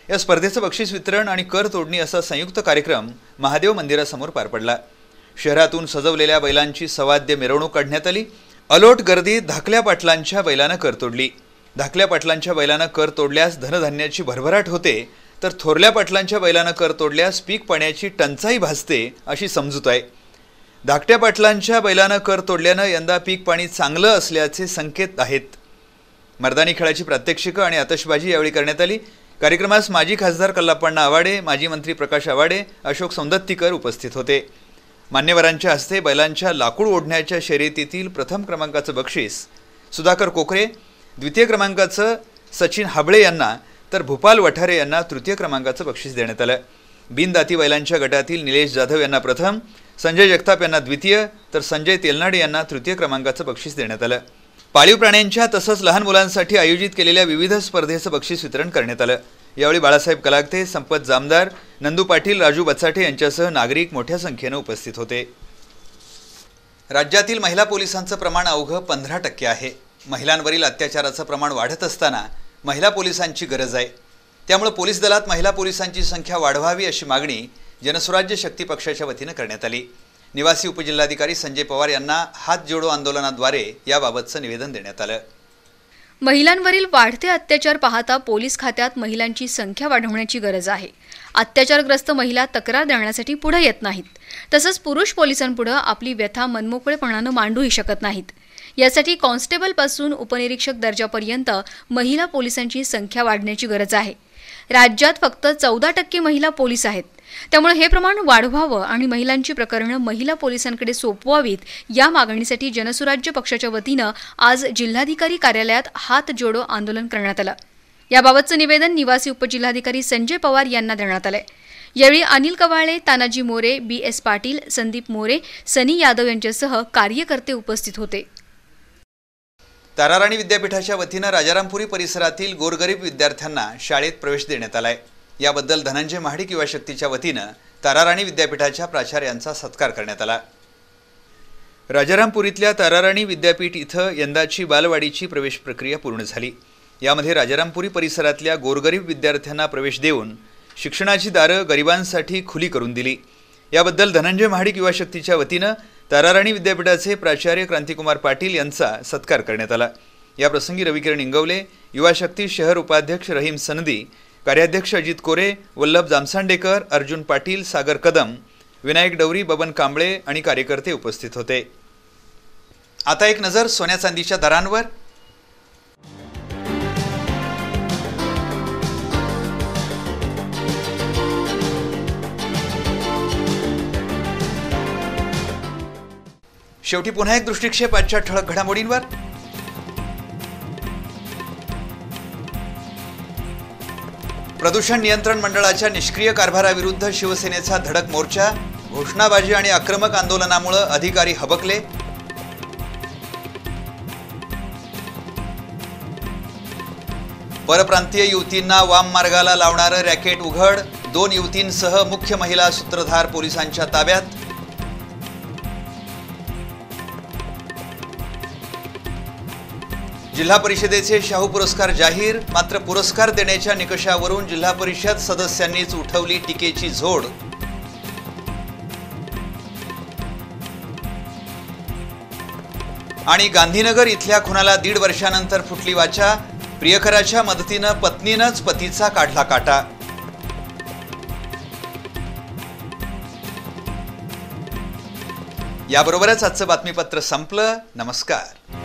या स्पर्धेचं बक्षीस वितरण आणि कर तोडणी असा संयुक्त कार्यक्रम महादेव मंदिरासमोर पार पडला. शहरातून सजवलेल्या बैलांची सवाद्य मिरवणूक काढण्यात आली. अलोट गर्दीत धाकल्या पाटलांच्या बैलानं कर तोडली. धाकल्या पाटलांच्या बैलानं कर तोडल्यास धनधान्याची भरभराट होते, तर थोरल्या पाटलांच्या बैलानं कर तोडल्यास पीक पाण्याची टंचाई भासते अशी समजूत आहे. धाकट्या पाटलांच्या बैलानं कर तोडल्यानं यंदा पीक पाणी चांगलं असल्याचे संकेत आहेत. मर्दानी खेळाची प्रात्यक्षिकं आणि आतषबाजी यावेळी करण्यात आली. कार्यक्रमास माजी खासदार कल्लाप्पण्णा आवाडे, माजी मंत्री प्रकाश आवाडे, अशोक सौंदत्तीकर उपस्थित होते. मान्यवरांच्या हस्ते बैलांच्या लाकूड ओढण्याच्या शर्यतीतील प्रथम क्रमांकाचं बक्षीस सुधाकर कोकरे, द्वितीय क्रमांकाचं सचिन हाबळे यांना, तर भूपाल वठारे यांना तृतीय क्रमांकाचं बक्षीस देण्यात आलं. बिनदाती बैलांच्या गटातील निलेश जाधव यांना प्रथम, संजय जगताप यांना द्वितीय, तर संजय तेलनाडे यांना तृतीय क्रमांकाचं बक्षीस देण्यात आलं. पाळीव प्राण्यांच्या तसंच लहान मुलांसाठी आयोजित केलेल्या विविध स्पर्धेचं बक्षीस वितरण करण्यात आलं. यावेळी बाळासाहेब कलागते, संपत जामदार, नंदू पाटील, राजू बचाटे यांच्यासह नागरिक मोठ्या संख्येनं उपस्थित होते. राज्यातील महिला पोलिसांचं प्रमाण अवघं 15% आहे. महिलांवरील अत्याचाराचं प्रमाण वाढत असताना महिला पोलिसांची गरज आहे. त्यामुळे पोलीस दलात महिला पोलिसांची संख्या वाढवावी अशी मागणी जनसुराज्य शक्ती पक्षाच्या वतीनं करण्यात आली. निवासी उपजिल्हाधिकारी संजय पवार यांना हात जोडो आंदोलनाद्वारे याबाबतचं निवेदन देण्यात आलं. महिलांवरील वाढते अत्याचार पाहता पोलीस खात्यात महिलांची संख्या वाढवण्याची गरज आहे. अत्याचारग्रस्त महिला तक्रार देण्यासाठी पुढे येत नाहीत. तसंच पुरुष पोलिसांपुढे आपली व्यथा मनमोकळेपणानं मांडूही शकत नाहीत. यासाठी कॉन्स्टेबलपासून उपनिरीक्षक दर्जापर्यंत महिला पोलिसांची संख्या वाढण्याची गरज आहे. राज्यात फक्त 14% महिला पोलीस आहेत. त्यामुळे हे प्रमाण वाढवावं आणि महिलांची प्रकरणं महिला पोलिसांकडे सोपवावीत या मागणीसाठी जनसुराज्य पक्षाच्या वतीनं आज जिल्हाधिकारी कार्यालयात हात जोडो आंदोलन करण्यात आलं. याबाबतचं निवेदन निवासी उपजिल्हाधिकारी संजय पवार यांना देण्यात आलंय. यावेळी अनिल कवाळे, तानाजी मोरे, BS पाटील, संदीप मोरे, सनी यादव यांच्यासह कार्यकर्ते उपस्थित होते. ताराराणी विद्यापीठाच्या वतीनं राजारामपुरी परिसरातील गोरगरीब विद्यार्थ्यांना शाळेत प्रवेश देण्यात आलाय. याबद्दल धनंजय महाडिक युवा शक्तीच्या वतीनं ताराराणी विद्यापीठाच्या प्राचार्यांचा सत्कार करण्यात आला. राजारामपुरीतल्या ताराराणी विद्यापीठ इथं यंदाची बालवाडीची प्रवेश प्रक्रिया पूर्ण झाली. यामध्ये राजारामपुरी परिसरातल्या गोरगरीब विद्यार्थ्यांना प्रवेश देऊन शिक्षणाची दारं गरिबांसाठी खुली करून दिली. याबद्दल धनंजय महाडिक युवा शक्तीच्या वतीनं ताराराणी विद्यापीठाचे प्राचार्य क्रांतिकुमार पाटील यांचा सत्कार करण्यात आला. याप्रसंगी रविकिरण इंगवले, युवा शक्ती शहर उपाध्यक्ष रहीम सनदी, कार्याध्यक्ष अजित कोरे, वल्लभ जामसांडेकर, अर्जुन पाटील, सागर कदम, विनायक डवरी, बबन कांबळे आणि कार्यकर्ते उपस्थित होते. आता एक नजर सोन्या चांदीच्या दरांवर. शेवटी पुन्हा एक दृष्टिक्षेप आजच्या ठळक घडामोडींवर. प्रदूषण नियंत्रण मंडळाच्या निष्क्रिय कारभाराविरुद्ध शिवसेनेचा धडक मोर्चा. घोषणाबाजी आणि आक्रमक आंदोलनामुळे अधिकारी हबकले. परप्रांतीय युवतींना वाम मार्गाला लावणारं रॅकेट उघड, 2 युवतींसह मुख्य महिला सूत्रधार पोलिसांच्या ताब्यात. जिल्हा परिषदेचे शाहू पुरस्कार जाहीर, मात्र पुरस्कार देण्याच्या निकषावरून जिल्हा परिषद सदस्यांनीच उठवली टीकेची झोड. आणि गांधीनगर इथल्या खुनाला 1.5 वर्षानंतर फुटली वाचा, प्रियकराच्या मदतीनं पत्नीनंच पतीचा काढला काटा. याबरोबरच आजचं बातमीपत्र संपलं. नमस्कार.